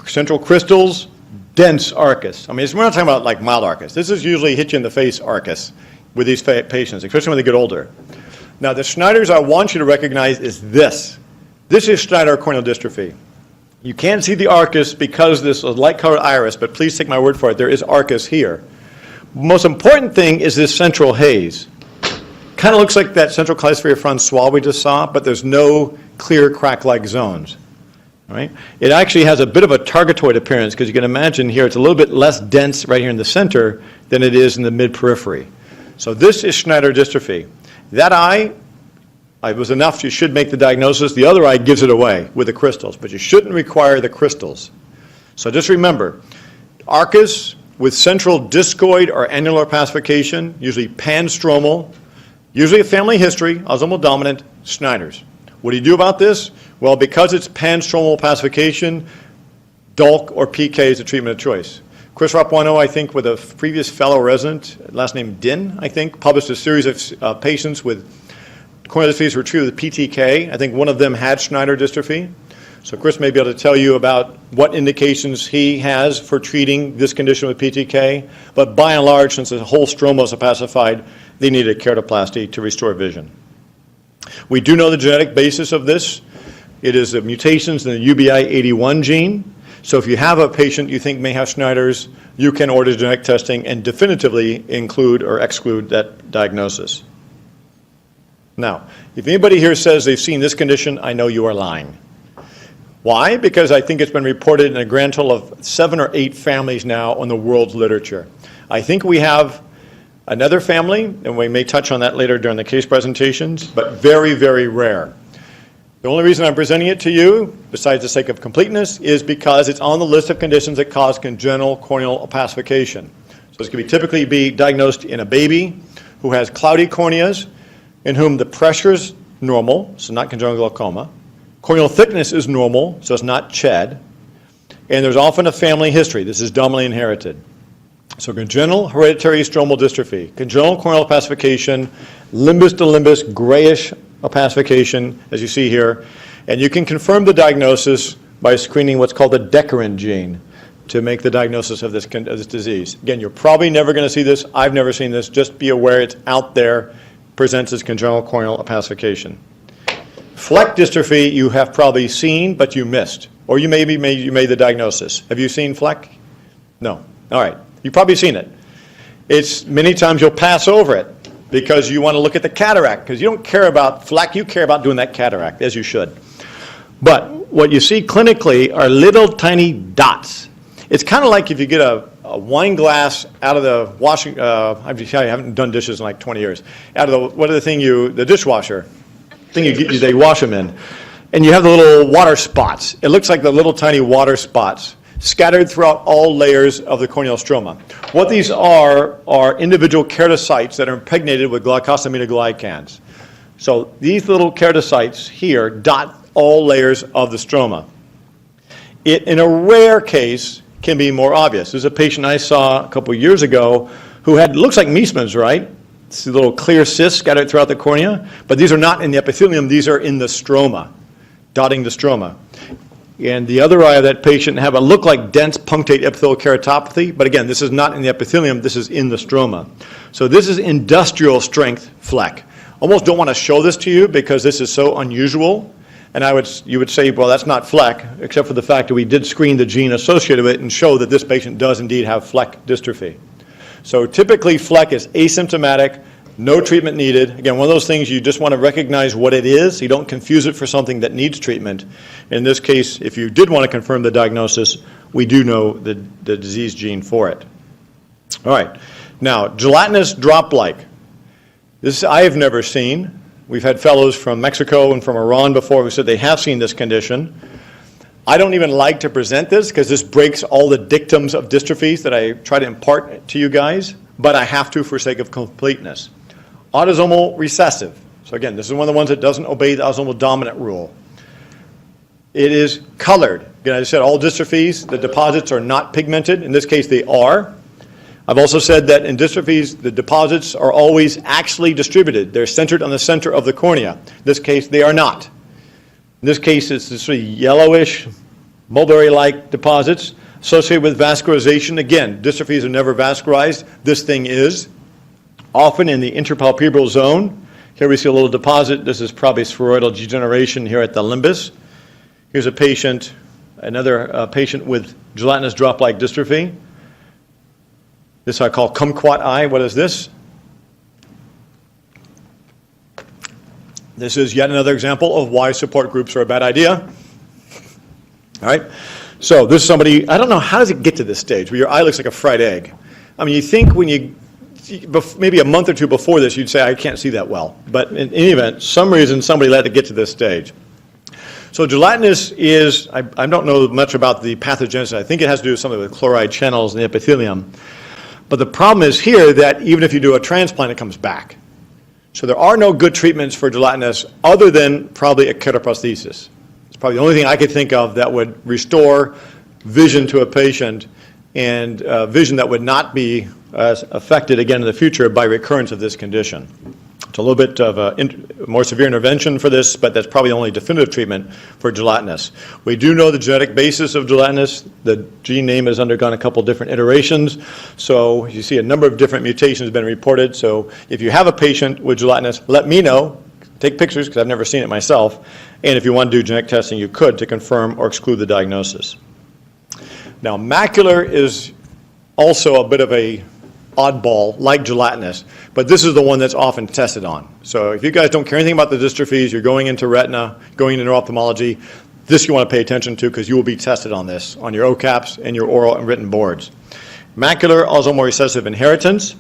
Central crystals, dense arcus. I mean, we're not talking about like mild arcus. This is usually hit you in the face arcus with these patients, especially when they get older. Now, the Schneider's I want you to recognize is this. This is Schneider corneal dystrophy. You can't see the arcus because this is a light-colored iris, but please take my word for it. There is arcus here. Most important thing is this central haze. Kind of looks like that central clavisphere Francois we just saw, but there's no clear crack-like zones. All right? It actually has a bit of a targetoid appearance because you can imagine here it's a little bit less dense right here in the center than it is in the mid-periphery. So this is Schneider dystrophy. That eye was enough, you should make the diagnosis. The other eye gives it away with the crystals, but you shouldn't require the crystals. So just remember, arcus with central discoid or annular opacification, usually panstromal, usually a family history, autosomal dominant, Schneider's. What do you do about this? Well, because it's panstromal opacification, DULC or PK is the treatment of choice. Chris Rapuano, I think, with a previous fellow resident, last name Din, I think, published a series of patients with corneal dystrophies who were treated with PTK. I think one of them had Schneider dystrophy. So Chris may be able to tell you about what indications he has for treating this condition with PTK. But by and large, since the whole stroma is opacified, they need a keratoplasty to restore vision. We do know the genetic basis of this. It is the mutations in the UBI81 gene. So if you have a patient you think may have Schneider's, you can order genetic testing and definitively include or exclude that diagnosis. Now, if anybody here says they've seen this condition, I know you are lying. Why? Because I think it's been reported in a grand total of 7 or 8 families now on the world's literature. I think we have another family, and we may touch on that later during the case presentations, but very, very rare. The only reason I'm presenting it to you, besides the sake of completeness, is because it's on the list of conditions that cause congenital corneal opacification. So this could typically be diagnosed in a baby who has cloudy corneas, in whom the pressure is normal, so not congenital glaucoma. Corneal thickness is normal, so it's not CHED. And there's often a family history. This is dominantly inherited. So congenital hereditary stromal dystrophy, congenital corneal opacification, limbus to limbus, grayish opacification, as you see here, and you can confirm the diagnosis by screening what's called the decorin gene to make the diagnosis of this disease. Again, you're probably never going to see this. I've never seen this. Just be aware it's out there, presents as congenital corneal opacification. Fleck dystrophy you have probably seen, but you missed. Or you maybe made the diagnosis. Have you seen Fleck? No. All right. You've probably seen it. It's many times you'll pass over it because you want to look at the cataract, because you don't care about Fleck, you care about doing that cataract, as you should. But what you see clinically are little tiny dots. It's kind of like if you get a wine glass out of the washing, I haven't done dishes in like 20 years, out of the dishwasher thing they wash them in. And you have the little water spots. It looks like the little tiny water spots scattered throughout all layers of the corneal stroma. What these are individual keratocytes that are impregnated with glycosaminoglycans. So these little keratocytes here dot all layers of the stroma. It, in a rare case, can be more obvious. There's a patient I saw a couple years ago who had, looks like Meesman's, right? It's little clear cysts scattered throughout the cornea, but these are not in the epithelium, these are in the stroma, dotting the stroma. And the other eye of that patient have a look like dense punctate epithelial keratopathy, but again, this is not in the epithelium, this is in the stroma. So this is industrial strength Fleck. Almost don't want to show this to you because this is so unusual. And you would say, well, that's not Fleck, except for the fact that we did screen the gene associated with it and show that this patient does indeed have Fleck dystrophy. So typically Fleck is asymptomatic, no treatment needed. Again, one of those things you just want to recognize what it is. You don't confuse it for something that needs treatment. In this case, if you did want to confirm the diagnosis, we do know the disease gene for it. All right. Now, gelatinous drop-like. This I have never seen. We've had fellows from Mexico and from Iran before who said they have seen this condition. I don't even like to present this because this breaks all the dictums of dystrophies that I try to impart to you guys, but I have to for sake of completeness. Autosomal recessive. So again, this is one of the ones that doesn't obey the autosomal dominant rule. It is colored. Again, I said all dystrophies, the deposits are not pigmented. In this case, they are. I've also said that in dystrophies, the deposits are always actually distributed. They're centered on the center of the cornea. In this case, they are not. In this case, it's this sort of yellowish, mulberry-like deposits associated with vascularization. Again, dystrophies are never vascularized. This thing is. Often in the interpalpebral zone. Here we see a little deposit. This is probably spheroidal degeneration here at the limbus. Here's a patient, another patient with gelatinous drop-like dystrophy. This I call kumquat eye. What is this? This is yet another example of why support groups are a bad idea. All right. So this is somebody, I don't know, how does it get to this stage where your eye looks like a fried egg? I mean, you think when you, maybe a month or two before this, you'd say, I can't see that well. But in any event, some reason somebody let it get to this stage. So gelatinous is, I don't know much about the pathogenesis. I think it has to do with something with chloride channels in the epithelium. But the problem is here that even if you do a transplant, it comes back. So there are no good treatments for gelatinous other than probably a keraprosthesis. It's probably the only thing I could think of that would restore vision to a patient and vision that would not be affected again in the future by recurrence of this condition. It's a little bit of a more severe intervention for this, but that's probably the only definitive treatment for gelatinous. We do know the genetic basis of gelatinous. The gene name has undergone a couple different iterations. So you see a number of different mutations have been reported. So if you have a patient with gelatinous, let me know. Take pictures because I've never seen it myself. And if you want to do genetic testing, you could to confirm or exclude the diagnosis. Now, macular is also a bit of a oddball, like gelatinous, but this is the one that's often tested on. So if you guys don't care anything about the dystrophies, you're going into retina, going into neuro-ophthalmology, this you want to pay attention to because you will be tested on this, on your OCAPs and your oral and written boards. Macular autosomal recessive inheritance.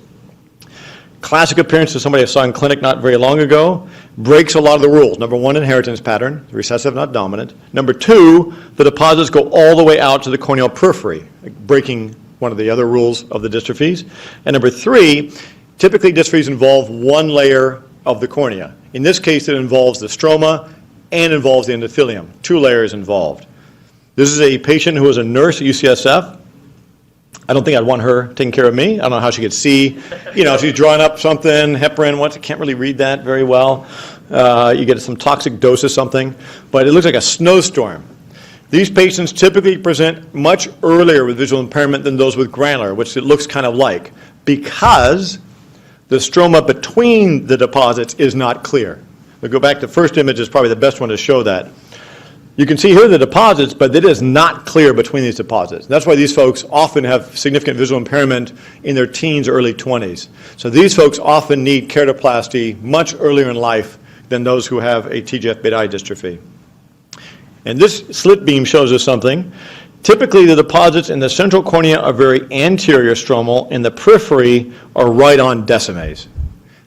Classic appearance of somebody I saw in clinic not very long ago, breaks a lot of the rules. Number one, inheritance pattern, recessive, not dominant. Number two, the deposits go all the way out to the corneal periphery, breaking one of the other rules of the dystrophies. And number three, typically dystrophies involve one layer of the cornea. In this case, it involves the stroma and involves the endothelium, 2 layers involved. This is a patient who was a nurse at UCSF. I don't think I'd want her taking care of me. I don't know how she could see. You know, she's drawing up something, heparin, can't really read that very well. You get some toxic dose of something, but it looks like a snowstorm. These patients typically present much earlier with visual impairment than those with granular, which it looks kind of like, because the stroma between the deposits is not clear. We'll go back to the first image is probably the best one to show that. You can see here the deposits, but it is not clear between these deposits. That's why these folks often have significant visual impairment in their teens, early 20s. So these folks often need keratoplasty much earlier in life than those who have a TGF-beta eye dystrophy. And this slit beam shows us something. Typically, the deposits in the central cornea are very anterior stromal, and the periphery are right on decimase.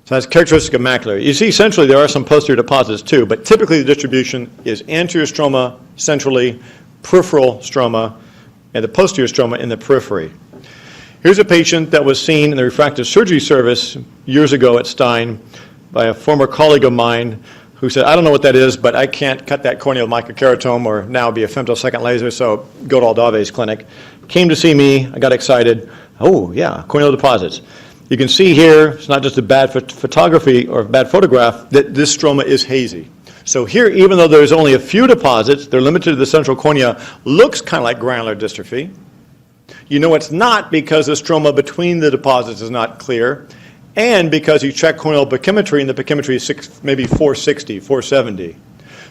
So that's characteristic of macular. You see, essentially, there are some posterior deposits too, but typically the distribution is anterior stroma centrally, peripheral stroma, and the posterior stroma in the periphery. Here's a patient that was seen in the refractive surgery service years ago at Stein by a former colleague of mine who said, I don't know what that is, but I can't cut that corneal microkeratome or now be a femtosecond laser, so go to Aldave's clinic. Came to see me, I got excited. Oh, yeah, corneal deposits. You can see here, it's not just a bad photography or a bad photograph, that this stroma is hazy. So here, even though there's only a few deposits, they're limited to the central cornea, looks kind of like granular dystrophy. You know it's not because the stroma between the deposits is not clear, and because you check corneal pachymetry, and the pachymetry is maybe 460, 470.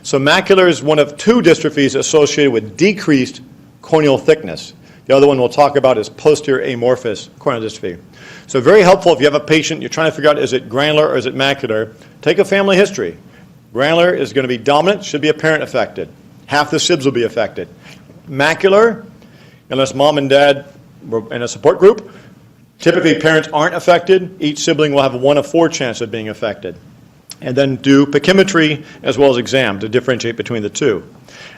So macular is one of two dystrophies associated with decreased corneal thickness. The other one we'll talk about is posterior amorphous corneal dystrophy. So very helpful if you have a patient, you're trying to figure out is it granular or is it macular, take a family history. Granular is going to be dominant, should be a parent affected. Half the sibs will be affected. Macular, unless mom and dad were in a support group, typically parents aren't affected. Each sibling will have a 1 of 4 chance of being affected. And then do pachymetry as well as exam to differentiate between the two.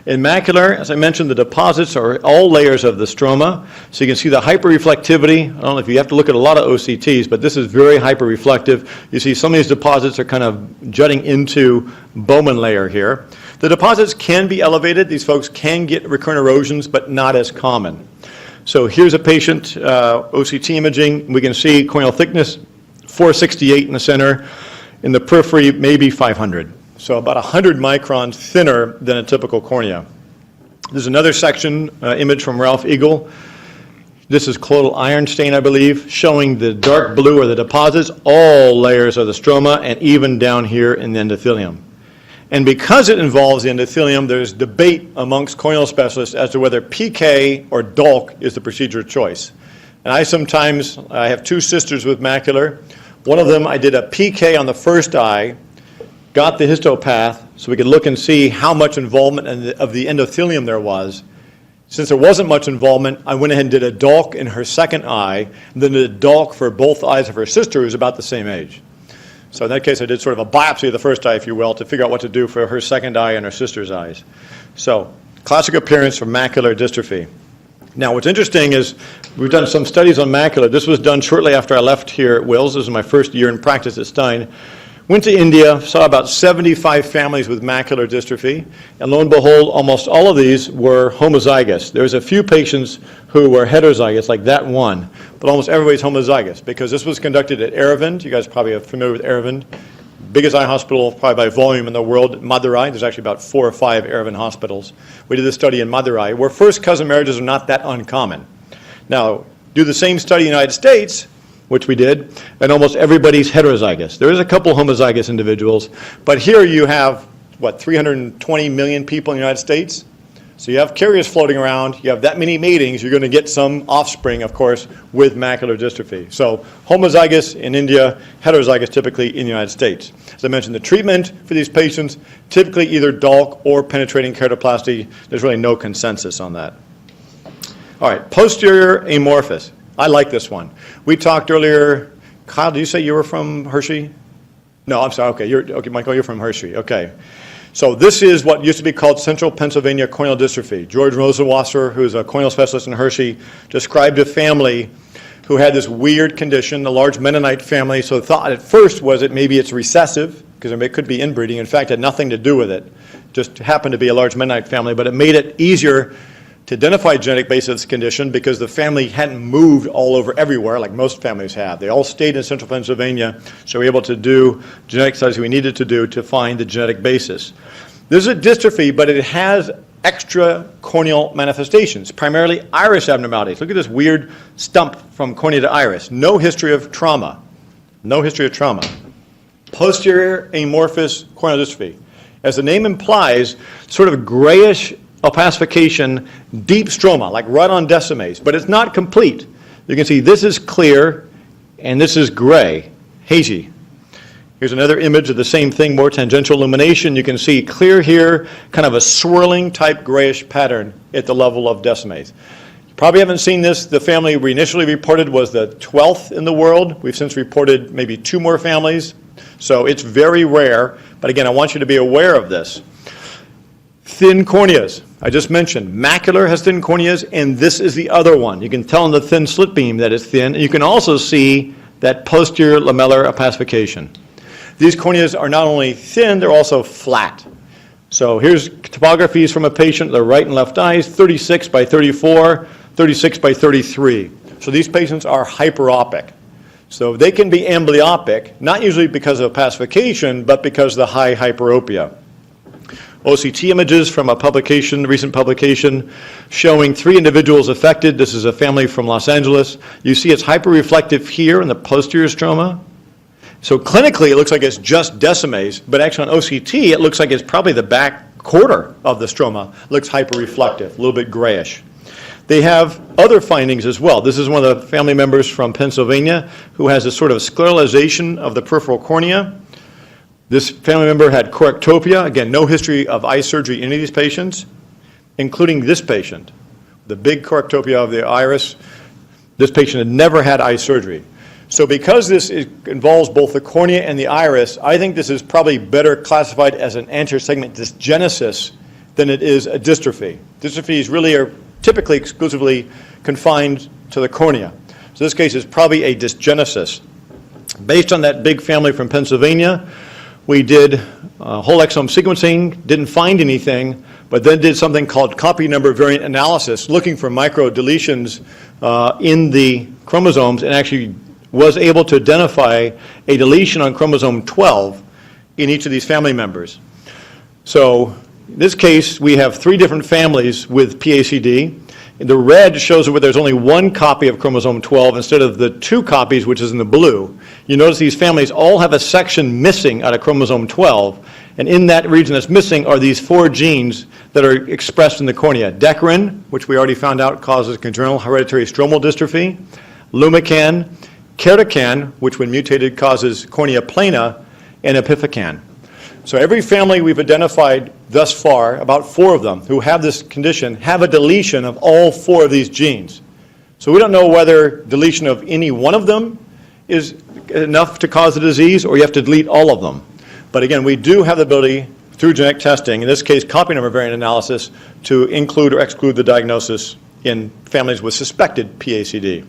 In macular, as I mentioned, the deposits are all layers of the stroma. So you can see the hyperreflectivity. I don't know if you have to look at a lot of OCTs, but this is very hyperreflective. You see some of these deposits are kind of jutting into Bowman layer here. The deposits can be elevated. These folks can get recurrent erosions, but not as common. So here's a patient, OCT imaging. We can see corneal thickness, 468 in the center. In the periphery, maybe 500. So about 100 microns thinner than a typical cornea. There's another section, image from Ralph Eagle. This is colloidal iron stain, I believe, showing the dark blue are the deposits, all layers of the stroma, and even down here in the endothelium. And because it involves the endothelium, there's debate amongst corneal specialists as to whether PK or DULC is the procedure of choice. And I have two sisters with macular. One of them, I did a PK on the first eye, got the histopath so we could look and see how much involvement of the endothelium there was. Since there wasn't much involvement, I went ahead and did a DULC in her second eye, and then did a DULC for both eyes of her sister, who's about the same age. So in that case, I did sort of a biopsy of the first eye, if you will, to figure out what to do for her second eye and her sister's eyes. So classic appearance for macular dystrophy. Now, what's interesting is we've done some studies on macular. This was done shortly after I left here at Wills. This was my first year in practice at Stein. Went to India, saw about 75 families with macular dystrophy, and lo and behold, almost all of these were homozygous. There's a few patients who were heterozygous, like that one, but almost everybody's homozygous because this was conducted at Aravind. You guys probably are familiar with Aravind. Biggest eye hospital probably by volume in the world, Madurai. There's actually about 4 or 5 Aravind hospitals. We did this study in Madurai, where first cousin marriages are not that uncommon. Now, do the same study in the United States, which we did, and almost everybody's heterozygous. There is a couple homozygous individuals, but here you have, 320 million people in the United States? So you have carriers floating around, you have that many matings, you're going to get some offspring, of course, with macular dystrophy. So homozygous in India, heterozygous typically in the United States. As I mentioned, the treatment for these patients, typically either DULC or penetrating keratoplasty. There's really no consensus on that. All right, posterior amorphous. I like this one. We talked earlier, Kyle, did you say you were from Hershey? No, I'm sorry, okay, Michael, you're from Hershey, okay. So this is what used to be called Central Pennsylvania corneal dystrophy. George Rosenwasser, who's a corneal specialist in Hershey, described a family who had this weird condition, a large Mennonite family. So the thought at first was that maybe it's recessive, because it could be inbreeding. In fact, it had nothing to do with it. Just happened to be a large Mennonite family, but it made it easier to identify a genetic basis of this condition because the family hadn't moved all over everywhere like most families have. They all stayed in central Pennsylvania, so we were able to do genetic studies we needed to do to find the genetic basis. This is a dystrophy, but it has extra corneal manifestations, primarily iris abnormalities. Look at this weird stump from cornea to iris. No history of trauma. No history of trauma. Posterior amorphous corneal dystrophy. As the name implies, sort of grayish opacification, deep stroma, like right on decimase, but it's not complete. You can see this is clear and this is gray, hazy. Here's another image of the same thing, more tangential illumination. You can see clear here, kind of a swirling type grayish pattern at the level of decimase. You probably haven't seen this. The family we initially reported was the 12th in the world. We've since reported maybe 2 more families. So it's very rare, but again, I want you to be aware of this. Thin corneas, I just mentioned. Macular has thin corneas, and this is the other one. You can tell in the thin slit beam that it's thin. And you can also see that posterior lamellar opacification. These corneas are not only thin, they're also flat. So here's topographies from a patient, the right and left eyes, 36 by 34, 36 by 33. So these patients are hyperopic. So they can be amblyopic, not usually because of opacification, but because of the high hyperopia. OCT images from a publication, recent publication, showing 3 individuals affected. This is a family from Los Angeles. You see it's hyperreflective here in the posterior stroma. So clinically, it looks like it's just decimase, but actually on OCT, it looks like it's probably the back quarter of the stroma looks hyperreflective, a little bit grayish. They have other findings as well. This is one of the family members from Pennsylvania who has a sort of scleralization of the peripheral cornea. This family member had correctopia. Again, no history of eye surgery in any of these patients, including this patient. The big correctopia of the iris. This patient had never had eye surgery. So because this involves both the cornea and the iris, I think this is probably better classified as an anterior segment dysgenesis than it is a dystrophy. Dystrophies really are typically exclusively confined to the cornea. So this case is probably a dysgenesis. Based on that big family from Pennsylvania, we did whole exome sequencing, didn't find anything, but then did something called copy number variant analysis, looking for micro deletions in the chromosomes, and actually was able to identify a deletion on chromosome 12 in each of these family members. So in this case, we have 3 different families with PACD. The red shows where there's only 1 copy of chromosome 12 instead of the 2 copies, which is in the blue. You notice these families all have a section missing out of chromosome 12, and in that region that's missing are these 4 genes that are expressed in the cornea. Decarin, which we already found out causes congenital hereditary stromal dystrophy, lumican, keratocan, which when mutated causes cornea plana, and epifican. So every family we've identified thus far, about 4 of them who have this condition, have a deletion of all 4 of these genes. So we don't know whether deletion of any one of them is enough to cause the disease or you have to delete all of them. But again, we do have the ability through genetic testing, in this case copy number variant analysis, to include or exclude the diagnosis in families with suspected PACD.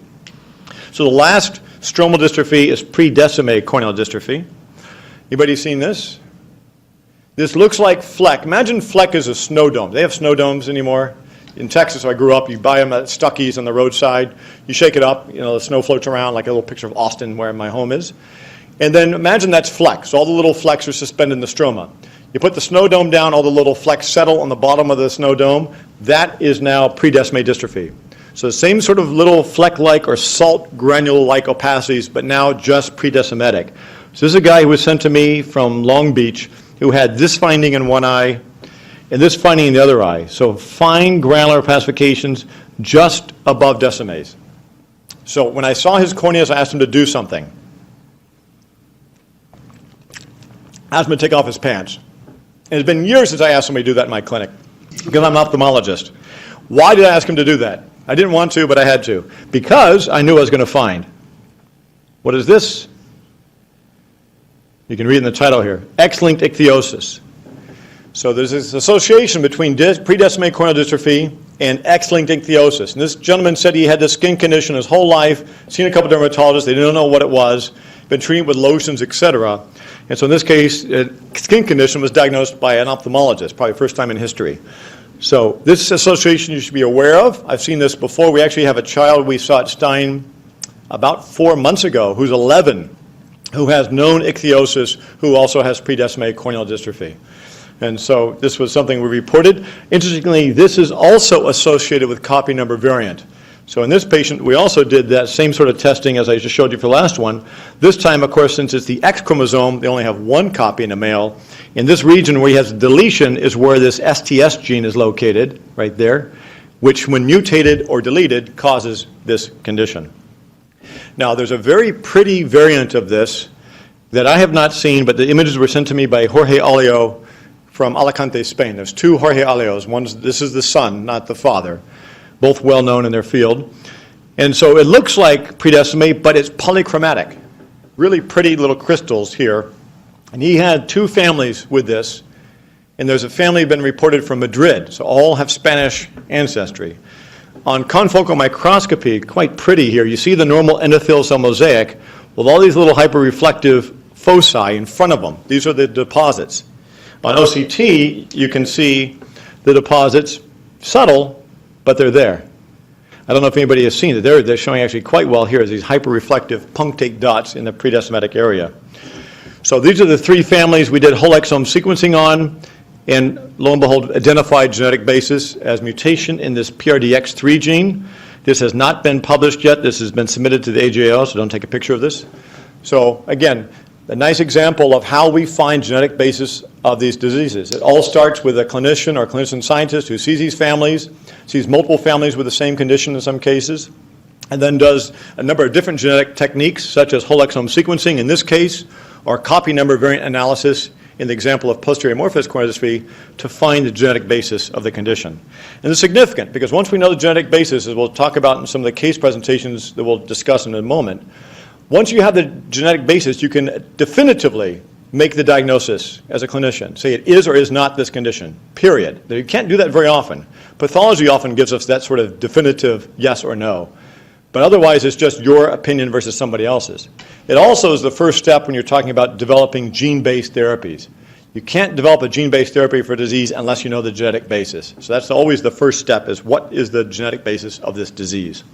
So the last stromal dystrophy is pre-decimate corneal dystrophy. Anybody seen this? This looks like Fleck. Imagine Fleck is a snow dome. They have snow domes anymore. In Texas, where I grew up, you buy them at Stuckey's on the roadside. You shake it up, the snow floats around like a little picture of Austin where my home is. And then imagine that's Fleck. So all the little flecks are suspended in the stroma. You put the snow dome down, all the little flecks settle on the bottom of the snow dome. That is now pre-decimate dystrophy. So the same sort of little fleck-like or salt granule-like opacities, but now just pre-decimatic. So this is a guy who was sent to me from Long Beach who had this finding in one eye and this finding in the other eye. So fine granular opacifications just above decimase. So when I saw his corneas, I asked him to do something. I asked him to take off his pants. And it's been years since I asked somebody to do that in my clinic because I'm an ophthalmologist. Why did I ask him to do that? I didn't want to, but I had to. Because I knew I was going to find. What is this? You can read in the title here, X-linked ichthyosis. So there's this association between pre-decimate corneal dystrophy and X-linked ichthyosis. And this gentleman said he had this skin condition his whole life, seen a couple dermatologists, they didn't know what it was, been treated with lotions, etc. And so in this case, skin condition was diagnosed by an ophthalmologist, probably first time in history. So this association you should be aware of. I've seen this before. We actually have a child we saw at Stein about 4 months ago who's 11, who has known ichthyosis, who also has predestinate corneal dystrophy. And so this was something we reported. Interestingly, this is also associated with copy number variant. So in this patient, we also did that same sort of testing as I just showed you for the last one. This time, of course, since it's the X chromosome, they only have one copy in the male. In this region where he has deletion is where this STS gene is located, right there, which when mutated or deleted causes this condition. Now, there's a very pretty variant of this that I have not seen, but the images were sent to me by Jorge Alio from Alicante, Spain. There's two Jorge Alios. This is the son, not the father, both well known in their field. And so it looks like predestinate, but it's polychromatic. Really pretty little crystals here. And he had two families with this, and there's a family been reported from Madrid, so all have Spanish ancestry. On confocal microscopy, quite pretty here, you see the normal endothelial cell mosaic with all these little hyperreflective foci in front of them. These are the deposits. On OCT, you can see the deposits, subtle, but they're there. I don't know if anybody has seen it. They're showing actually quite well here as these hyperreflective punctate dots in the predestinate area. So these are the three families we did whole exome sequencing on, and lo and behold, identified genetic basis as mutation in this PRDX3 gene. This has not been published yet. This has been submitted to the AJO, so don't take a picture of this. So again, a nice example of how we find genetic basis of these diseases. It all starts with a clinician or clinician scientist who sees these families, sees multiple families with the same condition in some cases, and then does a number of different genetic techniques, such as whole exome sequencing in this case, or copy number variant analysis in the example of posterior amorphous corneal dystrophy, to find the genetic basis of the condition. And it's significant because once we know the genetic basis, as we'll talk about in some of the case presentations that we'll discuss in a moment, once you have the genetic basis, you can definitively make the diagnosis as a clinician. Say it is or is not this condition, period. You can't do that very often. Pathology often gives us that sort of definitive yes or no. But otherwise, it's just your opinion versus somebody else's. It also is the first step when you're talking about developing gene-based therapies. You can't develop a gene-based therapy for a disease unless you know the genetic basis. So that's always the first step, is what is the genetic basis of this disease.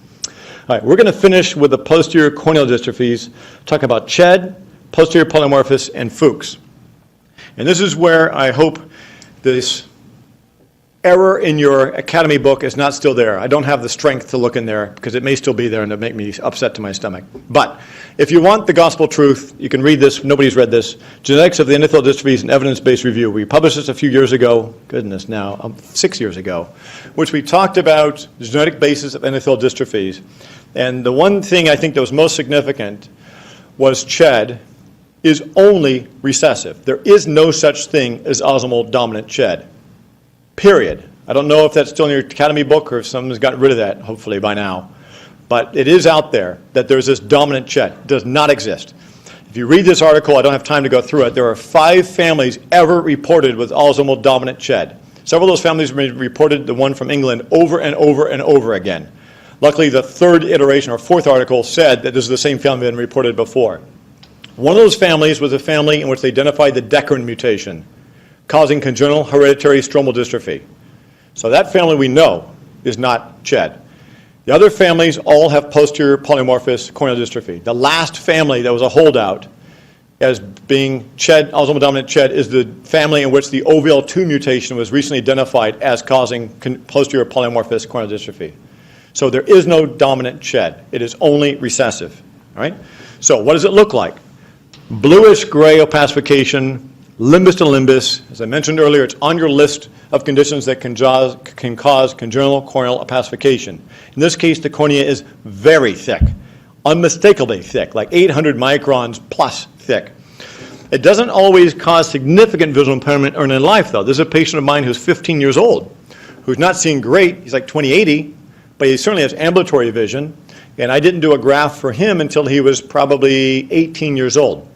All right, we're going to finish with the posterior corneal dystrophies, talking about CHED, posterior polymorphous, and Fuchs. And this is where I hope this error in your academy book is not still there. I don't have the strength to look in there because it may still be there and it'll make me upset to my stomach. But if you want the gospel truth, you can read this. Nobody's read this. Genetics of the Endothelial Dystrophies, an Evidence-Based Review. We published this a few years ago, 6 years ago, which we talked about the genetic basis of endothelial dystrophies. And the one thing I think that was most significant was CHED is only recessive. There is no such thing as autosomal dominant CHED. Period. I don't know if that's still in your academy book or if someone's gotten rid of that, hopefully by now. But it is out there that there's this dominant CHED. It does not exist. If you read this article, I don't have time to go through it, there are 5 families ever reported with autosomal dominant CHED. Several of those families have been reported, the one from England, over and over and over again. Luckily, the 3rd iteration or 4th article said that this is the same family that had been reported before. One of those families was a family in which they identified the Decarin mutation, causing congenital hereditary stromal dystrophy. So that family we know is not CHED. The other families all have posterior polymorphous corneal dystrophy. The last family that was a holdout as being CHED, autosomal dominant CHED, is the family in which the OVL2 mutation was recently identified as causing posterior polymorphous corneal dystrophy. So there is no dominant CHED. It is only recessive. All right? So what does it look like? Bluish gray opacification, limbus to limbus. As I mentioned earlier, it's on your list of conditions that can cause congenital corneal opacification. In this case, the cornea is very thick, unmistakably thick, like 800 microns plus thick. It doesn't always cause significant visual impairment early in life, though. This is a patient of mine who's 15 years old, who's not seeing great. He's like 20/80, but he certainly has ambulatory vision. And I didn't do a graft for him until he was probably 18 years old.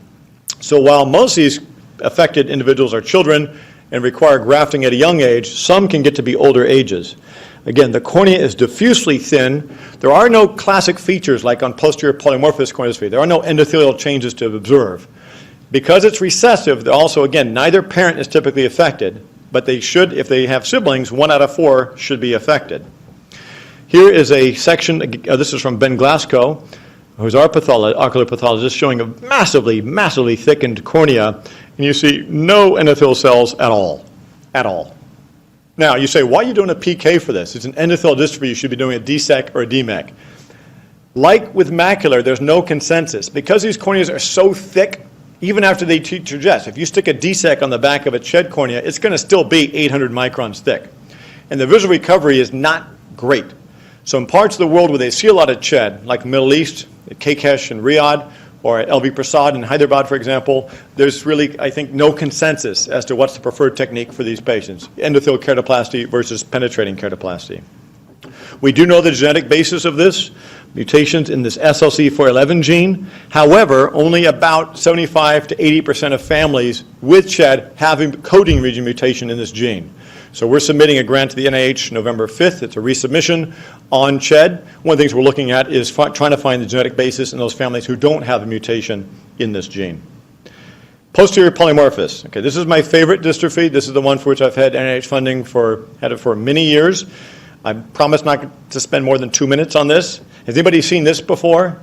So while most of these affected individuals are children and require grafting at a young age, some can get to be older ages. Again, the cornea is diffusely thin. There are no classic features like on posterior polymorphous corneal dystrophy. There are no endothelial changes to observe. Because it's recessive, also, again, neither parent is typically affected. but they should, if they have siblings, 1 out of 4 should be affected. Here is a section, this is from Ben Glasgow, who's our ocular pathologist, showing a massively thickened cornea, and you see no endothelial cells at all. Now, you say, why are you doing a PK for this? It's an endothelial dystrophy. You should be doing a DSEC or a DMEC. Like with macular, there's no consensus. Because these corneas are so thick, even after they suggest, if you stick a DSEC on the back of a CHED cornea, it's going to still be 800 microns thick. And the visual recovery is not great. So in parts of the world where they see a lot of CHED, like the Middle East, at Kekesh and Riyadh, or at LV Prasad in Hyderabad, for example, there's really, I think, no consensus as to what's the preferred technique for these patients, endothelial keratoplasty versus penetrating keratoplasty. We do know the genetic basis of this, mutations in this SLC411 gene. However, only about 75 to 80% of families with CHED have a coding region mutation in this gene. So we're submitting a grant to the NIH November 5th. It's a resubmission on CHED. One of the things we're looking at is trying to find the genetic basis in those families who don't have a mutation in this gene. Posterior polymorphous. Okay, this is my favorite dystrophy. This is the one for which I've had NIH funding for many years. I promise not to spend more than 2 minutes on this. Has anybody seen this before?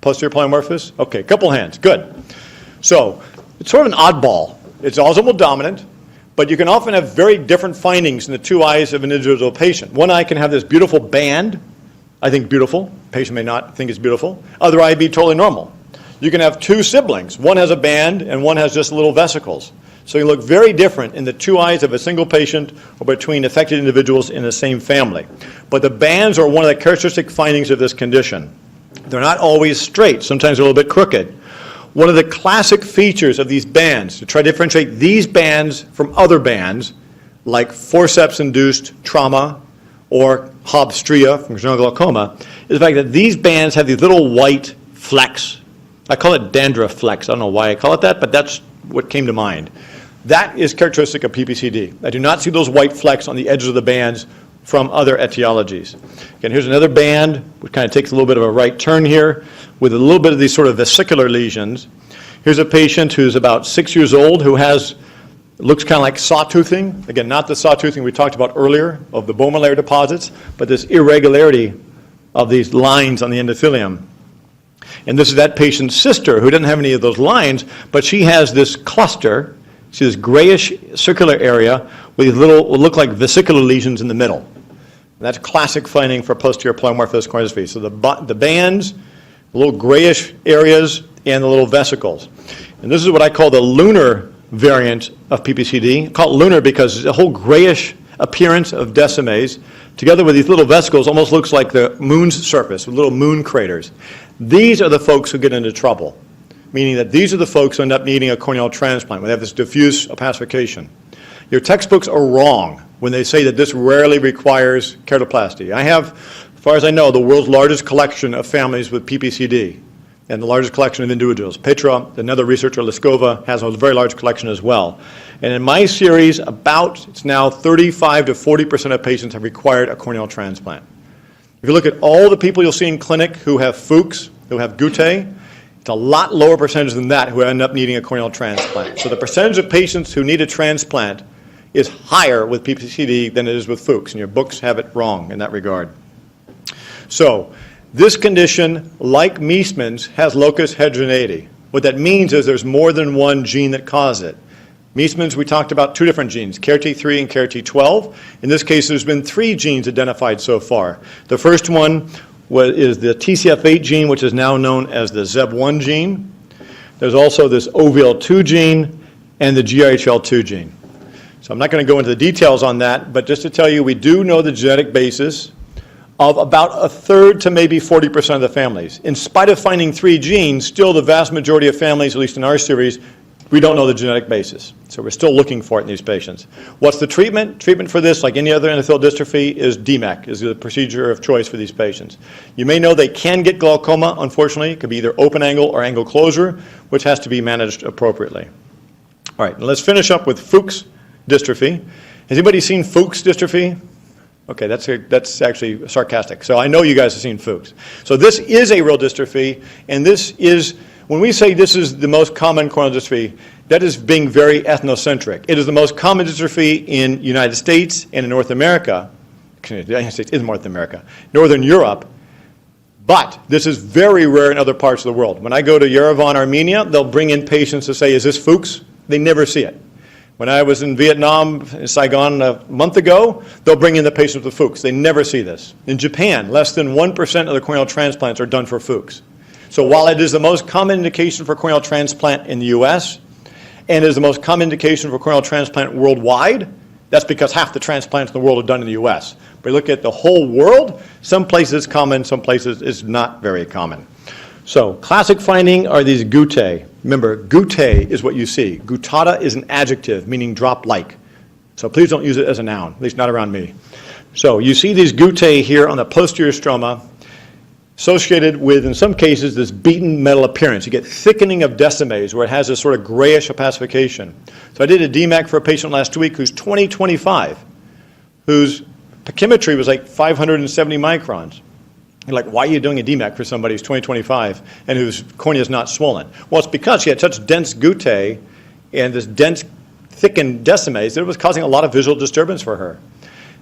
Posterior polymorphous? Okay, a couple hands. Good. So it's sort of an oddball. It's autosomal dominant, but you can often have very different findings in the two eyes of an individual patient. One eye can have this beautiful band. I think beautiful. Patient may not think it's beautiful. Other eye be totally normal. You can have two siblings. One has a band and one has just little vesicles. So you look very different in the two eyes of a single patient or between affected individuals in the same family. But the bands are one of the characteristic findings of this condition. They're not always straight. Sometimes they're a little bit crooked. One of the classic features of these bands, to try to differentiate these bands from other bands, like forceps-induced trauma or Hobbs-Stria from congenital glaucoma, is the fact that these bands have these little white flecks. I call it dandruff flecks. I don't know why I call it that, but that's what came to mind. That is characteristic of PPCD. I do not see those white flecks on the edges of the bands from other etiologies. Again, here's another band, which kind of takes a little bit of a right turn here, with a little bit of these sort of vesicular lesions. Here's a patient who's about 6 years old who looks kind of like sawtoothing. Again, not the sawtoothing we talked about earlier of the bone layer deposits, but this irregularity of these lines on the endothelium. And this is that patient's sister who doesn't have any of those lines, but she has this cluster. See this grayish circular area with these little, what look like vesicular lesions in the middle. And that's a classic finding for posterior polymorphous corneal dystrophy. So the bands, the little grayish areas, and the little vesicles. And this is what I call the lunar variant of PPCD. I call it lunar because it's a whole grayish appearance of decimes, together with these little vesicles, almost looks like the moon's surface, with little moon craters. These are the folks who get into trouble, meaning that these are the folks who end up needing a corneal transplant, when they have this diffuse opacification. Your textbooks are wrong when they say that this rarely requires keratoplasty. I have, as far as I know, the world's largest collection of families with PPCD and the largest collection of individuals. Petra, another researcher, Liskova, has a very large collection as well. And in my series, it's now 35 to 40% of patients have required a corneal transplant. If you look at all the people you'll see in clinic who have Fuchs, who have Goutte, it's a lot lower percentage than that who end up needing a corneal transplant. So the percentage of patients who need a transplant is higher with PPCD than it is with Fuchs, and your books have it wrong in that regard. So this condition, like Meesman's, has locus heterogeneity. What that means is there's more than one gene that causes it. Meesman's, we talked about two different genes, KRT3 and KRT12. In this case, there's been 3 genes identified so far. The first one is the TCF8 gene, which is now known as the ZEB1 gene. There's also this OVL2 gene and the GRHL2 gene. So I'm not going to go into the details on that, but just to tell you, we do know the genetic basis of about a third to maybe 40% of the families. In spite of finding 3 genes, still the vast majority of families, at least in our series, we don't know the genetic basis. So we're still looking for it in these patients. What's the treatment? Treatment for this, like any other endothelial dystrophy, is DMEC, is the procedure of choice for these patients. You may know they can get glaucoma, unfortunately. It could be either open angle or angle closure, which has to be managed appropriately. All right, now let's finish up with Fuchs dystrophy. Has anybody seen Fuchs dystrophy? Okay, that's actually sarcastic. So I know you guys have seen Fuchs. So this is a real dystrophy, and this is when we say this is the most common corneal dystrophy, that is being very ethnocentric. It is the most common dystrophy in the United States and in North America. The United States is North America. Northern Europe. But this is very rare in other parts of the world. When I go to Yerevan, Armenia, they'll bring in patients to say, is this Fuchs? They never see it. When I was in Vietnam, in Saigon a month ago, they'll bring in the patients with Fuchs. They never see this. In Japan, less than 1% of the corneal transplants are done for Fuchs. So while it is the most common indication for corneal transplant in the US, and is the most common indication for corneal transplant worldwide, that's because half the transplants in the world are done in the US. But you look at the whole world, some places it's common, some places it's not very common. So classic finding are these guttae. Remember, guttae is what you see. Guttata is an adjective, meaning drop-like. So please don't use it as a noun, at least not around me. So you see these guttae here on the posterior stroma, associated with, in some cases, this beaten metal appearance. You get thickening of decimase, where it has this sort of grayish opacification. So I did a DMAC for a patient last week who's 20/25, whose pachymetry was like 570 microns. You're like, why are you doing a DMAC for somebody who's 20/25 and whose cornea is not swollen? Well, it's because she had such dense guttae and this dense, thickened decimase that it was causing a lot of visual disturbance for her.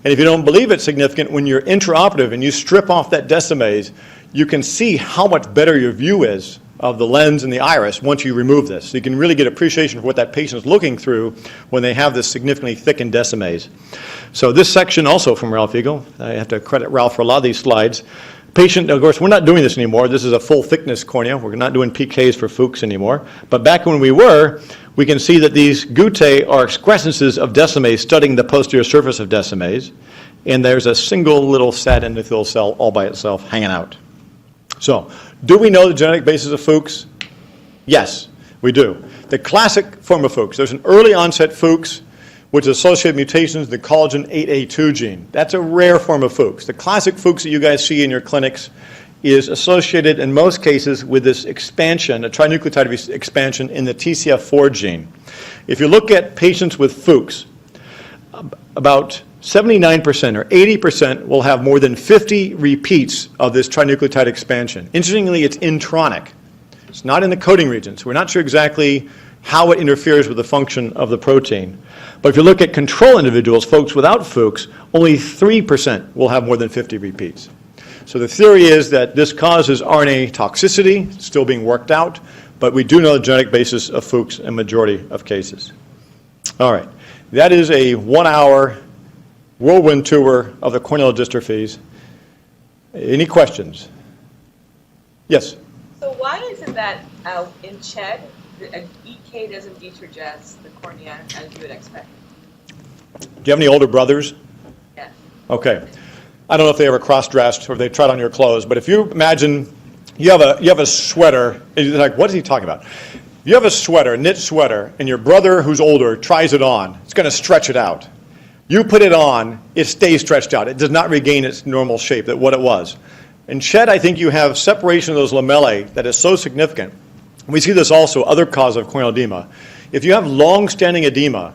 And if you don't believe it's significant, when you're intraoperative and you strip off that decimase, you can see how much better your view is of the lens and the iris once you remove this. So you can really get appreciation for what that patient is looking through when they have this significantly thickened decimase. So this section also from Ralph Eagle. I have to credit Ralph for a lot of these slides. Patient, of course, we're not doing this anymore. This is a full thickness cornea. We're not doing PKs for Fuchs anymore. But back when we were, we can see that these guttae are excrescences of decimase studding the posterior surface of decimase. And there's a single little sad endothelial cell all by itself hanging out. So, do we know the genetic basis of Fuchs? Yes, we do. The classic form of Fuchs, there's an early onset Fuchs, which is associated with mutations in the collagen 8A2 gene. That's a rare form of Fuchs. The classic Fuchs that you guys see in your clinics is associated in most cases with this expansion, a trinucleotide expansion in the TCF4 gene. If you look at patients with Fuchs, about 79% or 80% will have more than 50 repeats of this trinucleotide expansion. Interestingly, it's intronic. It's not in the coding region, so we're not sure exactly how it interferes with the function of the protein. But if you look at control individuals, folks without Fuchs, only 3% will have more than 50 repeats. So the theory is that this causes RNA toxicity, still being worked out, but we do know the genetic basis of Fuchs in majority of cases. All right, that is a 1-hour whirlwind tour of the corneal dystrophies. Any questions? Yes? So why is it that in CHED, an EK doesn't detrogest the cornea as you would expect? Do you have any older brothers? Yes. Okay. I don't know if they ever cross-dressed or if they tried on your clothes, but if you imagine you have a sweater, and you're like, what is he talking about? You have a sweater, knit sweater, and your brother who's older tries it on. It's going to stretch it out. You put it on, it stays stretched out. It does not regain its normal shape, that what it was. In CHED, I think you have separation of those lamellae that is so significant. We see this also, other cause of corneal edema. If you have long-standing edema,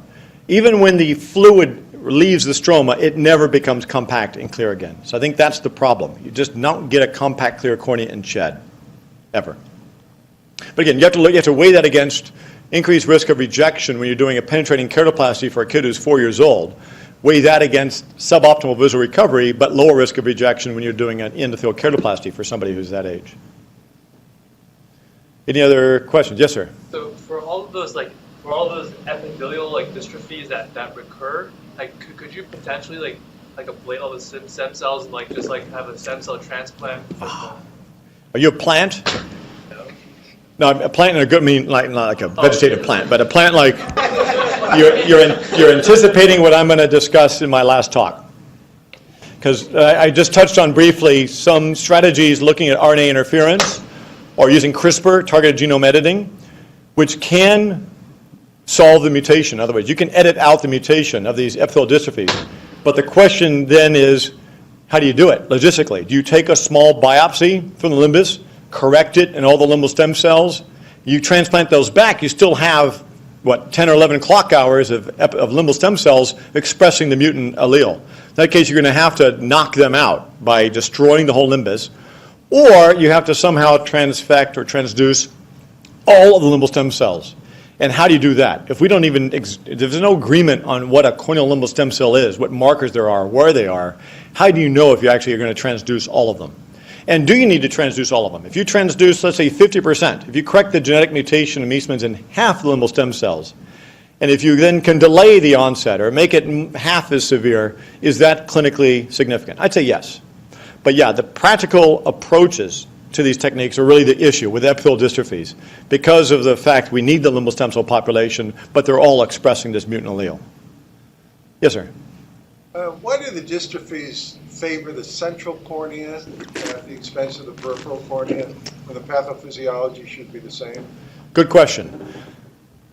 even when the fluid leaves the stroma, it never becomes compact and clear again. So I think that's the problem. You just don't get a compact, clear cornea in CHED, ever. But again, you have to weigh that against increased risk of rejection when you're doing a penetrating keratoplasty for a kid who's 4 years old. Weigh that against suboptimal visual recovery, but lower risk of rejection when you're doing an endothelial keratoplasty for somebody who's that age. Any other questions? Yes, sir. So for all of those epithelial dystrophies that recur, could you potentially ablate all the stem cells and just have a stem cell transplant? Are you a plant? No. No, a plant in a good mean not like a vegetative plant, but a plant like you're anticipating what I'm going to discuss in my last talk. Because I just touched on briefly some strategies looking at RNA interference or using CRISPR, targeted genome editing, which can solve the mutation. In other words, you can edit out the mutation of these epithelial dystrophies. But the question then is, how do you do it logistically? Do you take a small biopsy from the limbus, correct it in all the limbal stem cells? You transplant those back, you still have, 10 or 11 clock hours of limbal stem cells expressing the mutant allele. In that case, you're going to have to knock them out by destroying the whole limbus, or you have to somehow transfect or transduce all of the limbal stem cells. And how do you do that? If we don't even, there's no agreement on what a corneal limbal stem cell is, what markers there are, where they are, how do you know if you actually are going to transduce all of them? And do you need to transduce all of them? If you transduce, let's say 50%, if you correct the genetic mutation of Meesman's in half the limbal stem cells, and if you then can delay the onset or make it half as severe, is that clinically significant? I'd say yes. But yeah, the practical approaches to these techniques are really the issue with epithelial dystrophies because of the fact we need the limbal stem cell population, but they're all expressing this mutant allele. Yes, sir? Why do the dystrophies favor the central cornea at the expense of the peripheral cornea when the pathophysiology should be the same? Good question.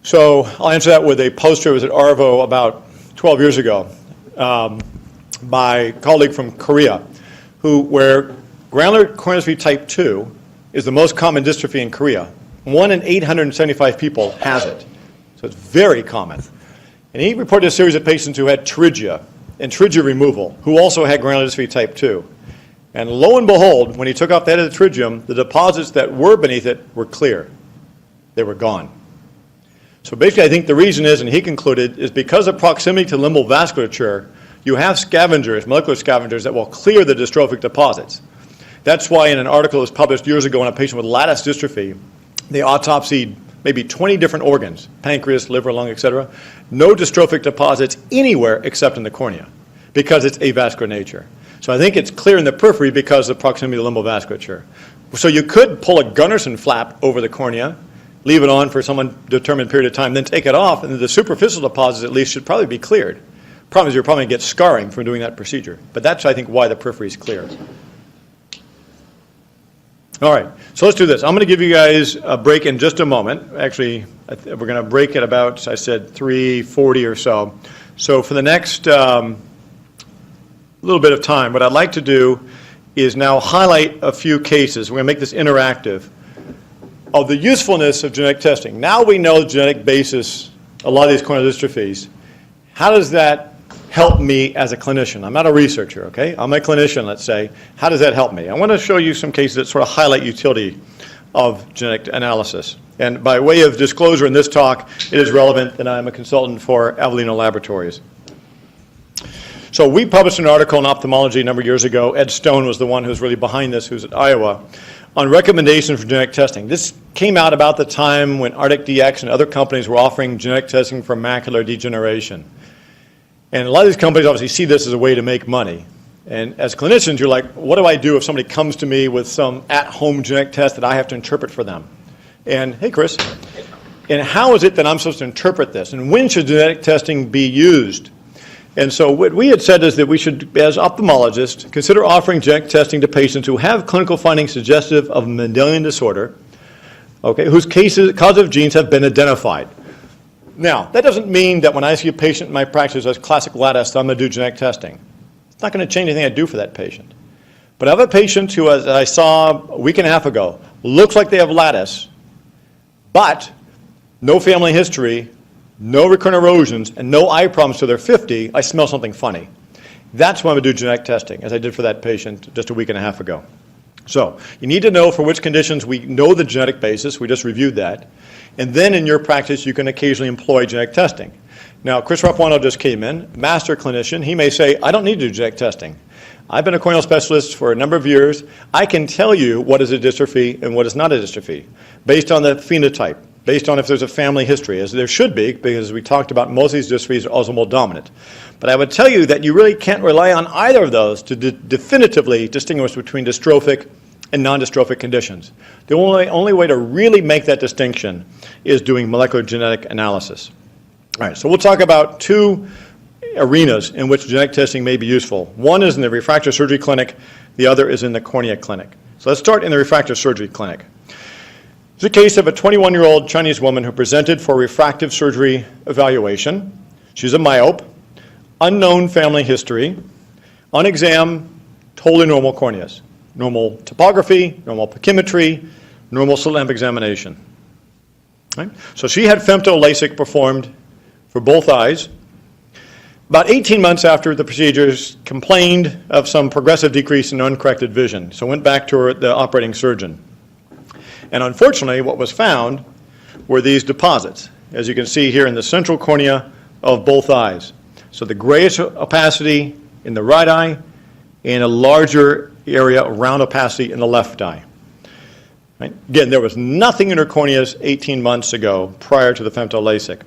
So I'll answer that with a poster. It was at Arvo about 12 years ago by a colleague from Korea, where granular corneal dystrophy type 2 is the most common dystrophy in Korea. 1 in 875 people has it. So it's very common. And he reported a series of patients who had pterygia and pterygia removal, who also had granular dystrophy type 2. And lo and behold, when he took off the head of the pterygium, the deposits that were beneath it were clear. They were gone. So basically, I think the reason is, and he concluded, is because of proximity to limbal vasculature, you have scavengers, molecular scavengers, that will clear the dystrophic deposits. That's why in an article that was published years ago on a patient with lattice dystrophy, they autopsied maybe 20 different organs, pancreas, liver, lung, etc. No dystrophic deposits anywhere except in the cornea because it's avascular nature. So I think it's clear in the periphery because of proximity to limbal vasculature. So you could pull a Gunnarsson flap over the cornea, leave it on for some undetermined period of time, then take it off, and the superficial deposits at least should probably be cleared. Problem is you're probably going to get scarring from doing that procedure. But that's, I think, why the periphery is clear. All right, so let's do this. I'm going to give you guys a break in just a moment. Actually, we're going to break at about, I said, 3:40 or so. So for the next little bit of time, what I'd like to do is now highlight a few cases. We're going to make this interactive of the usefulness of genetic testing. Now we know the genetic basis, a lot of these corneal dystrophies. How does that help me as a clinician? I'm not a researcher, okay? I'm a clinician, let's say. How does that help me? I want to show you some cases that sort of highlight utility of genetic analysis. And by way of disclosure in this talk, it is relevant that I'm a consultant for Avellino Laboratories. So we published an article in Ophthalmology a number of years ago. Ed Stone was the one who's really behind this, who's at Iowa, on recommendations for genetic testing. This came out about the time when Arctic DX and other companies were offering genetic testing for macular degeneration. And a lot of these companies obviously see this as a way to make money. And as clinicians, you're like, what do I do if somebody comes to me with some at-home genetic test that I have to interpret for them? And, hey, Chris, and how is it that I'm supposed to interpret this? And when should genetic testing be used? And so what we had said is that we should, as ophthalmologists, consider offering genetic testing to patients who have clinical findings suggestive of Mendelian disorder, okay, whose causative genes have been identified. Now, that doesn't mean that when I see a patient in my practice who has classic lattice, I'm going to do genetic testing. It's not going to change anything I do for that patient. But I have a patient who, as I saw a week and a half ago, looks like they have lattice, but no family history, no recurrent erosions, and no eye problems till they're 50, I smell something funny. That's why I'm going to do genetic testing, as I did for that patient just a week and a half ago. So you need to know for which conditions we know the genetic basis. We just reviewed that. And then in your practice, you can occasionally employ genetic testing. Now, Chris Rapuano just came in, master clinician. He may say, I don't need to do genetic testing. I've been a corneal specialist for a number of years. I can tell you what is a dystrophy and what is not a dystrophy based on the phenotype, based on if there's a family history, as there should be, because we talked about most of these dystrophies are autosomal dominant. But I would tell you that you really can't rely on either of those to definitively distinguish between dystrophic and non-dystrophic conditions. The only way to really make that distinction is doing molecular genetic analysis. All right, so we'll talk about two arenas in which genetic testing may be useful. One is in the refractive surgery clinic, the other is in the cornea clinic. So let's start in the refractive surgery clinic. It's a case of a 21-year-old Chinese woman who presented for refractive surgery evaluation. She's a myope, unknown family history, on exam, totally normal corneas. Normal topography, normal pachymetry, normal slit lamp examination. Right? So she had femto LASIK performed for both eyes. About 18 months after the procedures, complained of some progressive decrease in uncorrected vision. So went back to the operating surgeon. And unfortunately, what was found were these deposits, as you can see here in the central cornea of both eyes. So the grayish opacity in the right eye and a larger area of round opacity in the left eye. Right? Again, there was nothing in her corneas 18 months ago prior to the femto LASIK.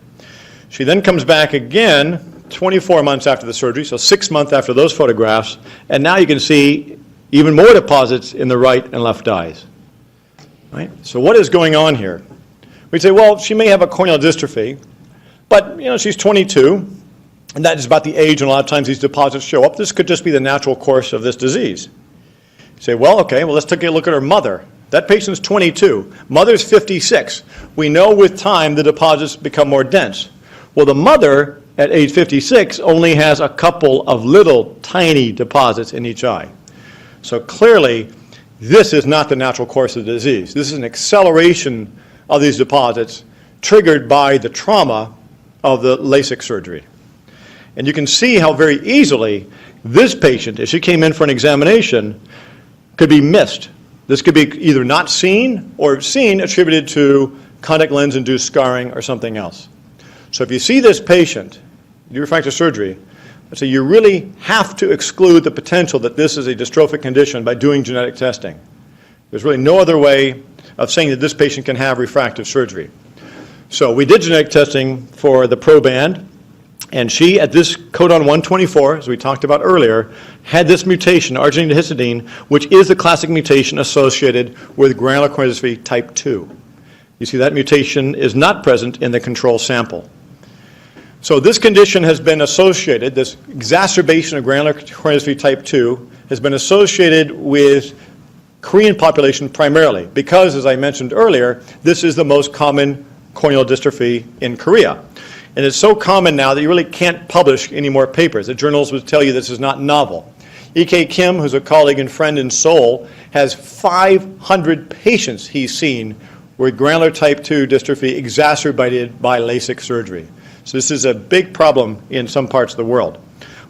She then comes back again 24 months after the surgery, so 6 months after those photographs, and now you can see even more deposits in the right and left eyes. Right? So what is going on here? We'd say, well, she may have a corneal dystrophy, but she's 22, and that is about the age, and a lot of times these deposits show up. This could just be the natural course of this disease. You say, well, okay, let's take a look at her mother. That patient's 22. Mother's 56. We know with time the deposits become more dense. Well, the mother at age 56 only has a couple of little tiny deposits in each eye. So clearly, this is not the natural course of the disease. This is an acceleration of these deposits triggered by the trauma of the LASIK surgery. And you can see how very easily this patient, if she came in for an examination, could be missed. This could be either not seen or seen attributed to contact lens-induced scarring or something else. So if you see this patient, do refractive surgery, so you really have to exclude the potential that this is a dystrophic condition by doing genetic testing. There's really no other way of saying that this patient can have refractive surgery. So we did genetic testing for the proband, and she, at this codon 124, as we talked about earlier, had this mutation, arginine histidine, which is the classic mutation associated with granular corneal dystrophy type 2. You see that mutation is not present in the control sample. So this condition has been associated, this exacerbation of granular corneal dystrophy type 2 has been associated with Korean population primarily because, as I mentioned earlier, this is the most common corneal dystrophy in Korea. And it's so common now that you really can't publish any more papers. The journals would tell you this is not novel. E.K. Kim, who's a colleague and friend in Seoul, has 500 patients he's seen with granular type 2 dystrophy exacerbated by LASIK surgery. So this is a big problem in some parts of the world.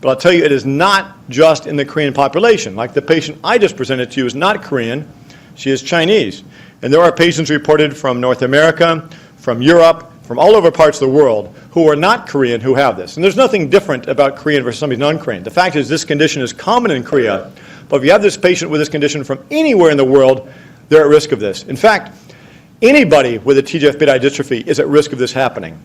But I'll tell you, it is not just in the Korean population. Like the patient I just presented to you is not Korean, she is Chinese. And there are patients reported from North America, from Europe, from all over parts of the world who are not Korean who have this. And there's nothing different about Korean versus somebody non-Korean. The fact is this condition is common in Korea, but if you have this patient with this condition from anywhere in the world, they're at risk of this. In fact, anybody with a TGF-beta dystrophy is at risk of this happening.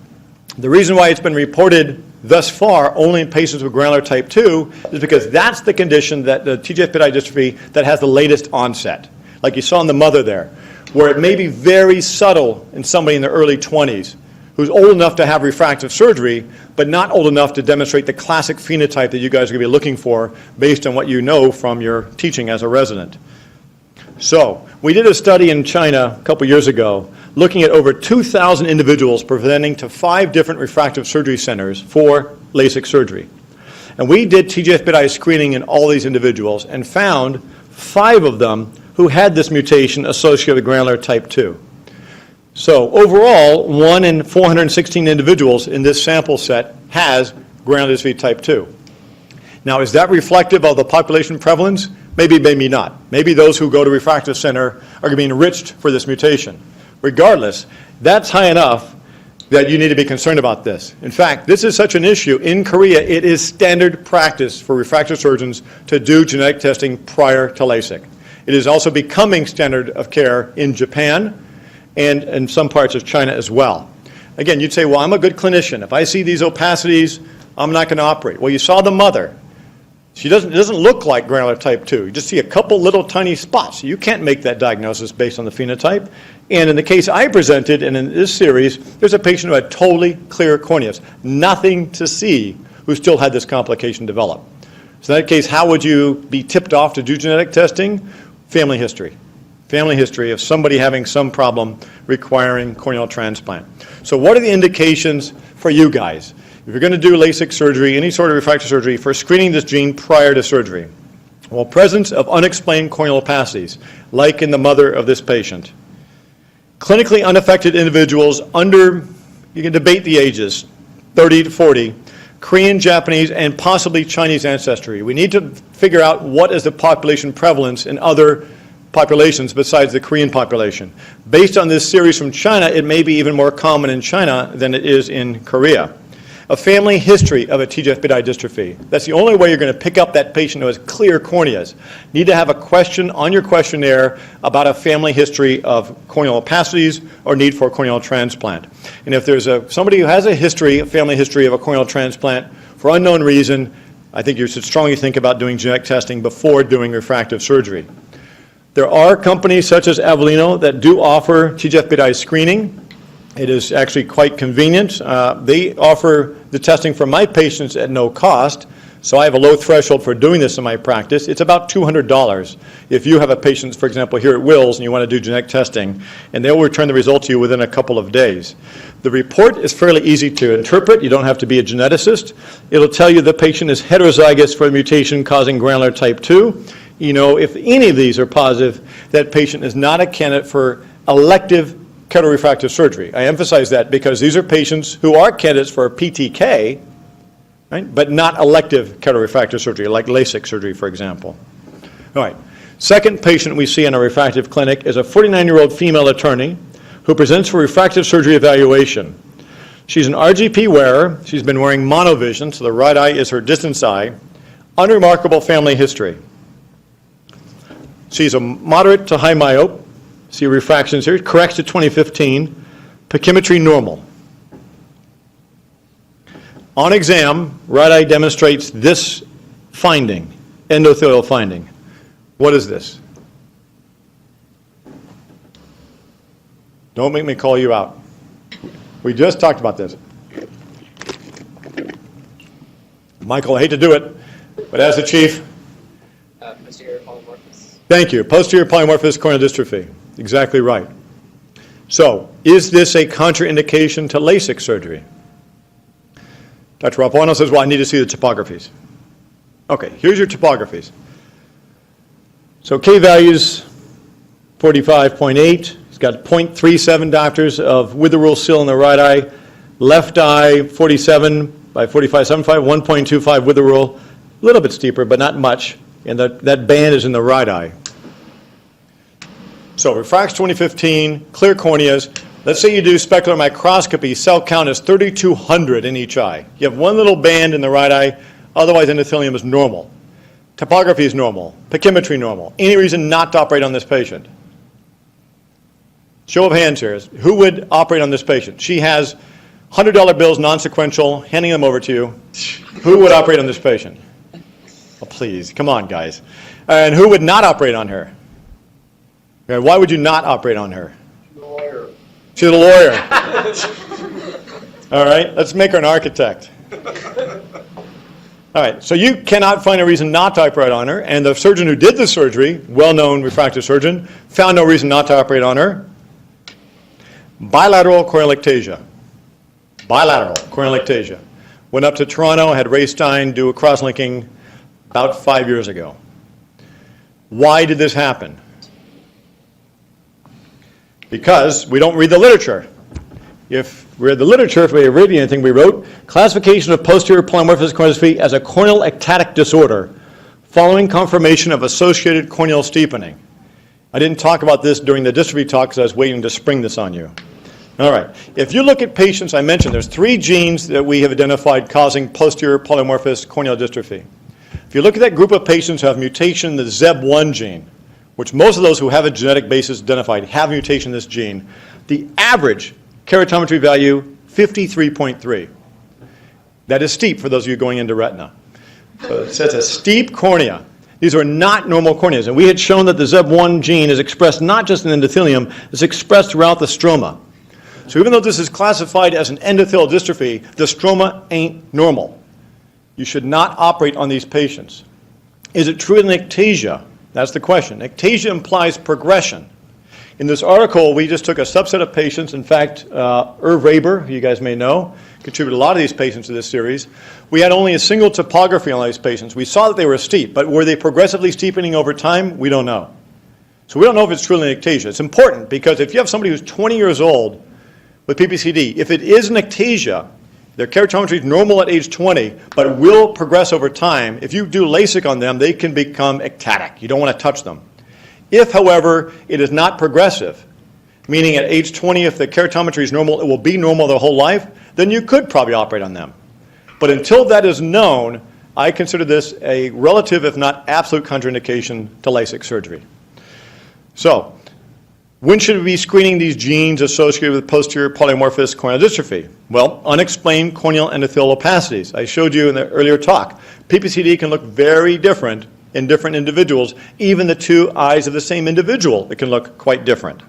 The reason why it's been reported thus far only in patients with granular type 2 is because that's the condition, that the TGF-beta dystrophy, that has the latest onset. Like you saw in the mother there, where it may be very subtle in somebody in their early 20s who's old enough to have refractive surgery, but not old enough to demonstrate the classic phenotype that you guys are going to be looking for based on what you know from your teaching as a resident. So we did a study in China a couple years ago looking at over 2,000 individuals presenting to 5 different refractive surgery centers for LASIK surgery. And we did TGF-beta screening in all these individuals and found 5 of them who had this mutation associated with granular type 2. So overall, 1 in 416 individuals in this sample set has granular dystrophy type 2. Now, is that reflective of the population prevalence? Maybe, maybe not. Maybe those who go to refractive center are going to be enriched for this mutation. Regardless, that's high enough that you need to be concerned about this. In fact, this is such an issue. In Korea, it is standard practice for refractive surgeons to do genetic testing prior to LASIK. It is also becoming standard of care in Japan and in some parts of China as well. Again, you'd say, well, I'm a good clinician. If I see these opacities, I'm not going to operate. Well, you saw the mother. It doesn't look like granular type 2. You just see a couple little tiny spots. You can't make that diagnosis based on the phenotype. And in the case I presented, and in this series, there's a patient who had totally clear corneas, nothing to see, who still had this complication develop. So in that case, how would you be tipped off to do genetic testing? Family history. Family history of somebody having some problem requiring corneal transplant. So what are the indications for you guys? If you're going to do LASIK surgery, any sort of refractive surgery, for screening this gene prior to surgery? Well, presence of unexplained corneal opacities, like in the mother of this patient. Clinically unaffected individuals under, you can debate the ages, 30 to 40, Korean, Japanese, and possibly Chinese ancestry. We need to figure out what is the population prevalence in other populations besides the Korean population. Based on this series from China, it may be even more common in China than it is in Korea. A family history of a TGF-beta dystrophy. That's the only way you're going to pick up that patient who has clear corneas. Need to have a question on your questionnaire about a family history of corneal opacities or need for a corneal transplant. And if there's somebody who has a family history of a corneal transplant for unknown reason, I think you should strongly think about doing genetic testing before doing refractive surgery. There are companies such as Avellino that do offer TGF-beta screening. It is actually quite convenient. They offer the testing for my patients at no cost, so I have a low threshold for doing this in my practice. It's about $200 if you have a patient, for example, here at Wills, and you want to do genetic testing, and they'll return the result to you within a couple of days. The report is fairly easy to interpret. You don't have to be a geneticist. It'll tell you the patient is heterozygous for a mutation causing granular type 2. You know, if any of these are positive, that patient is not a candidate for elective ketorefractive surgery. I emphasize that because these are patients who are candidates for PTK, right, but not elective ketorefractive surgery, like LASIK surgery, for example. All right. Second patient we see in a refractive clinic is a 49-year-old female attorney who presents for refractive surgery evaluation. She's an RGP wearer. She's been wearing monovision, so the right eye is her distance eye. Unremarkable family history. She's a moderate to high myope. See refractions here. Corrects to 2015. Pachymetry normal. On exam, right eye demonstrates this finding, endothelial finding. What is this? Don't make me call you out. We just talked about this. Michael, I hate to do it, but as the chief. Posterior polymorphous. Thank you. Posterior polymorphous corneal dystrophy. Exactly right. So, is this a contraindication to LASIK surgery? Dr. Rapuano says, well, I need to see the topographies. Okay, here's your topographies. So K values 45.8. He's got 0.37 diopters of with the rule seal in the right eye. Left eye 47 by 45.75, 1.25 with the rule. A little bit steeper, but not much. And that band is in the right eye. So refracts 2015, clear corneas. Let's say you do specular microscopy, cell count is 3,200 in each eye. You have one little band in the right eye, otherwise endothelium is normal. Topography is normal, pachymetry normal. Any reason not to operate on this patient? Show of hands here. Who would operate on this patient? She has $100 bills, non-sequential, handing them over to you. Who would operate on this patient? Oh, please, come on, guys. And who would not operate on her? Okay, why would you not operate on her? Lawyer. She's a lawyer. All right, let's make her an architect. All right, so you cannot find a reason not to operate on her, and the surgeon who did the surgery, well-known refractive surgeon, found no reason not to operate on her. Bilateral corneal ectasia. Bilateral corneal ectasia. Went up to Toronto, had Ray Stein do a cross-linking about 5 years ago. Why did this happen? Because we don't read the literature. If we read the literature, if we read anything we wrote, classification of posterior polymorphous corneal dystrophy as a corneal ectatic disorder following confirmation of associated corneal steepening. I didn't talk about this during the dystrophy talk because I was waiting to spring this on you. All right. If you look at patients, I mentioned there's 3 genes that we have identified causing posterior polymorphous corneal dystrophy. If you look at that group of patients who have mutation in the ZEB1 gene, which most of those who have a genetic basis identified have a mutation in this gene, the average keratometry value, 53.3. That is steep for those of you going into retina. So it's a steep cornea. These are not normal corneas. And we had shown that the ZEB1 gene is expressed not just in endothelium, it's expressed throughout the stroma. So even though this is classified as an endothelial dystrophy, the stroma ain't normal. You should not operate on these patients. Is it true in ectasia? That's the question. Ectasia implies progression. In this article, we just took a subset of patients. In fact, Irv Raber, who you guys may know, contributed a lot of these patients to this series. We had only a single topography on these patients. We saw that they were steep, but were they progressively steepening over time? We don't know. So we don't know if it's truly an ectasia. It's important because if you have somebody who's 20 years old with PPCD, if it is an ectasia, their keratometry is normal at age 20, but will progress over time. If you do LASIK on them, they can become ectatic. You don't want to touch them. If, however, it is not progressive, meaning at age 20, if the keratometry is normal, it will be normal their whole life, then you could probably operate on them. But until that is known, I consider this a relative, if not absolute, contraindication to LASIK surgery. So, when should we be screening these genes associated with posterior polymorphous corneal dystrophy? Well, unexplained corneal endothelial opacities. I showed you in the earlier talk. PPCD can look very different in different individuals. Even the two eyes of the same individual, it can look quite different.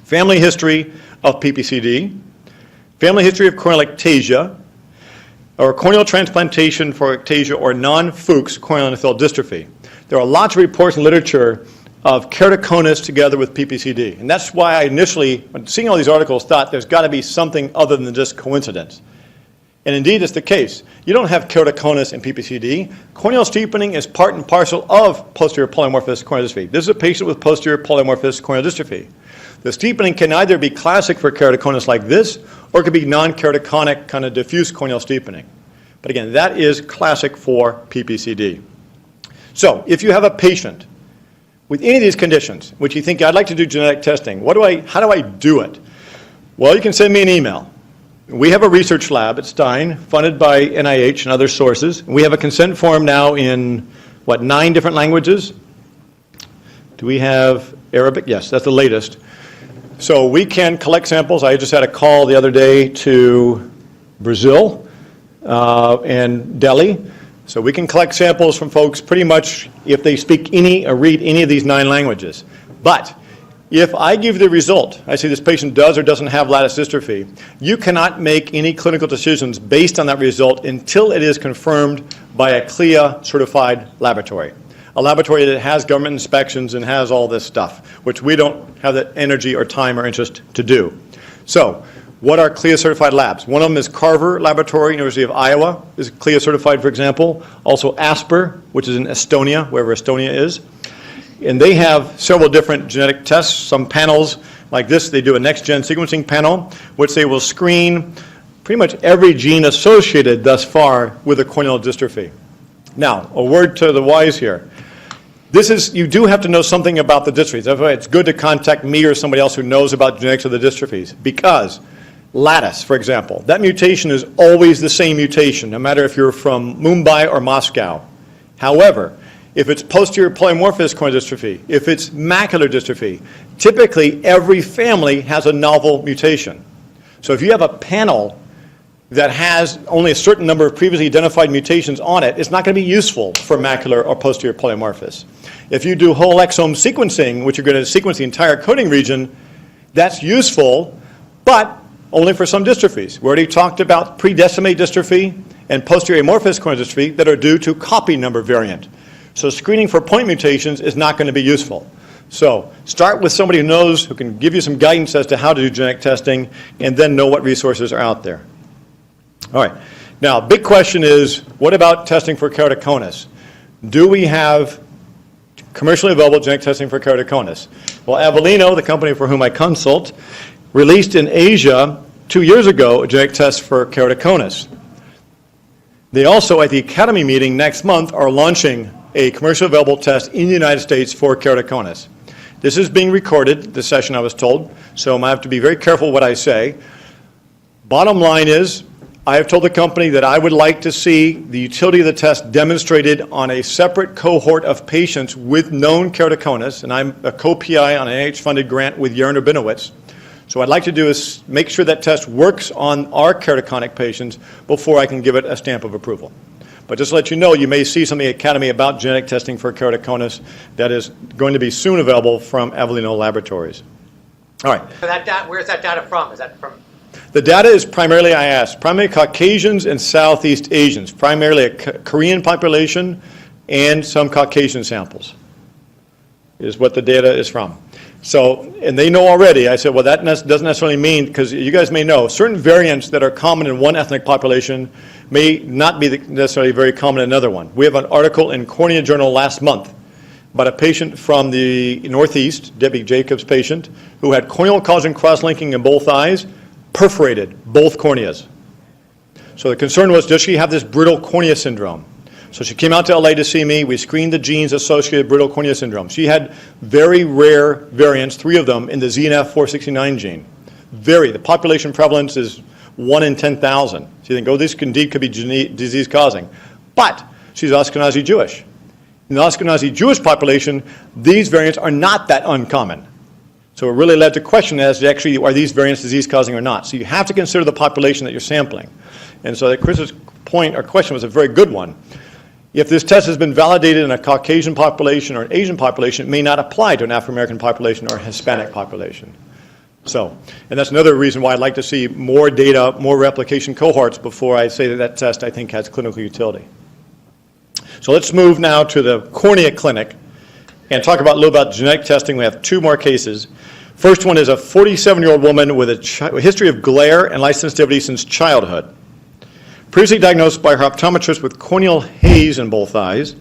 Family history of PPCD, family history of corneal ectasia, or corneal transplantation for ectasia or non-Fuchs corneal endothelial dystrophy. There are lots of reports and literature of keratoconus together with PPCD. And that's why I initially, when seeing all these articles, thought there's got to be something other than just coincidence. And indeed, it's the case. You don't have keratoconus in PPCD. Corneal steepening is part and parcel of posterior polymorphous corneal dystrophy. This is a patient with posterior polymorphous corneal dystrophy. The steepening can either be classic for keratoconus like this, or it could be non-keratoconic kind of diffuse corneal steepening. But again, that is classic for PPCD. So, if you have a patient with any of these conditions, which you think, I'd like to do genetic testing, how do I do it? Well, you can send me an email. We have a research lab at Stein, funded by NIH and other sources. We have a consent form now in, 9 different languages? Do we have Arabic? Yes, that's the latest. So we can collect samples. I just had a call the other day to Brazil and Delhi. So we can collect samples from folks pretty much if they speak any or read any of these 9 languages. But if I give the result, I say this patient does or doesn't have lattice dystrophy, you cannot make any clinical decisions based on that result until it is confirmed by a CLIA certified laboratory. A laboratory that has government inspections and has all this stuff, which we don't have the energy or time or interest to do. So, what are CLIA certified labs? One of them is Carver Laboratory, University of Iowa, is CLIA certified, for example. Also ASPR, which is in Estonia, wherever Estonia is. And they have several different genetic tests, some panels like this. They do a next-gen sequencing panel, which they will screen pretty much every gene associated thus far with a corneal dystrophy. Now, a word to the wise here. You do have to know something about the dystrophies. That's why it's good to contact me or somebody else who knows about genetics of the dystrophies, because lattice, for example, that mutation is always the same mutation, no matter if you're from Mumbai or Moscow. However, if it's posterior polymorphous corneal dystrophy, if it's macular dystrophy, typically every family has a novel mutation. So if you have a panel that has only a certain number of previously identified mutations on it, it's not going to be useful for macular or posterior polymorphous. If you do whole exome sequencing, which you're going to sequence the entire coding region, that's useful, but only for some dystrophies. We already talked about predecimate dystrophy and posterior amorphous corneal dystrophy that are due to copy number variant. So screening for point mutations is not going to be useful. So start with somebody who knows, who can give you some guidance as to how to do genetic testing, and then know what resources are out there. All right. Now, big question is, what about testing for keratoconus? Do we have commercially available genetic testing for keratoconus? Well, Avellino, the company for whom I consult, released in Asia 2 years ago a genetic test for keratoconus. They also, at the Academy meeting next month, are launching a commercially available test in the United States for keratoconus. This is being recorded, the session I was told, so I have to be very careful what I say. Bottom line is, I have told the company that I would like to see the utility of the test demonstrated on a separate cohort of patients with known keratoconus, and I'm a co-PI on an NIH-funded grant with Yaron Rabinowitz. So what I'd like to do is make sure that test works on our keratoconic patients before I can give it a stamp of approval. But just to let you know, you may see something at Academy about genetic testing for keratoconus that is going to be soon available from Avellino Laboratories. All right. So where's that data from? Is that from? The data is primarily, I asked, primarily Caucasians and Southeast Asians, primarily a Korean population and some Caucasian samples is what the data is from. So, and they know already, I said, well, that doesn't necessarily mean, because you guys may know, certain variants that are common in one ethnic population may not be necessarily very common in another one. We have an article in Cornea Journal last month about a patient from the Northeast, Debbie Jacobs' patient, who had corneal collagen cross-linking in both eyes, perforated both corneas. So the concern was, does she have this brittle cornea syndrome? So she came out to LA to see me. We screened the genes associated with brittle cornea syndrome. She had very rare variants, 3 of them, in the ZNF469 gene. The population prevalence is 1 in 10,000. So you think, oh, this indeed could be disease-causing. But she's Ashkenazi Jewish. In the Ashkenazi Jewish population, these variants are not that uncommon. So it really led to question as to actually, are these variants disease-causing or not? So you have to consider the population that you're sampling. And so Chris's point or question was a very good one. If this test has been validated in a Caucasian population or an Asian population, it may not apply to an African-American population or a Hispanic population. So, and that's another reason why I'd like to see more data, more replication cohorts before I say that that test, I think, has clinical utility. So let's move now to the cornea clinic and talk about a little about genetic testing. We have 2 more cases. First one is a 47-year-old woman with a history of glare and light sensitivity since childhood. Previously diagnosed by her optometrist with corneal haze in both eyes,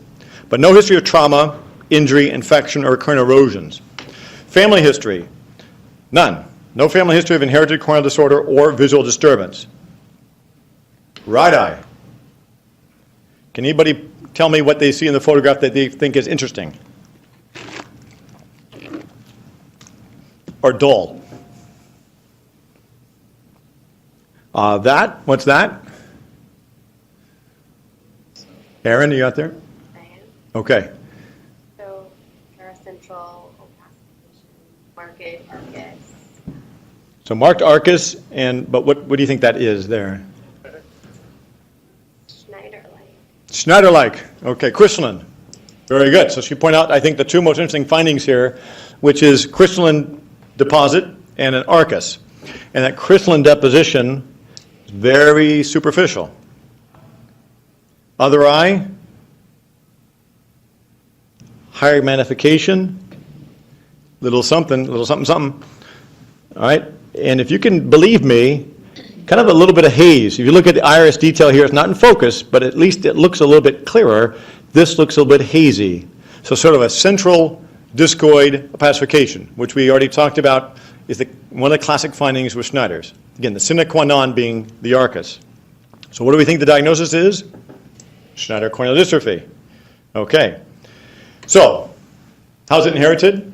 but no history of trauma, injury, infection, or recurrent erosions. Family history, none. No family history of inherited corneal disorder or visual disturbance. Right eye. Can anybody tell me what they see in the photograph that they think is interesting? Or dull? What's that? Aaron, are you out there? I am. Okay. So, paracentral opacification, market, arcus. So marked arcus, but what do you think that is there? Schneider-like. Schneider-like. Okay, crystalline. Very good. So she pointed out, I think, the 2 most interesting findings here, which is crystalline deposit and an arcus. And that crystalline deposition is very superficial. Other eye, higher magnification, little something, something. All right? And if you can believe me, kind of a little bit of haze. If you look at the iris detail here, it's not in focus, but at least it looks a little bit clearer. This looks a little bit hazy. So sort of a central discoid opacification, which we already talked about, is one of the classic findings with Schneider's. Again, the sine qua non being the arcus. So what do we think the diagnosis is? Schneider corneal dystrophy. Okay. So, how's it inherited?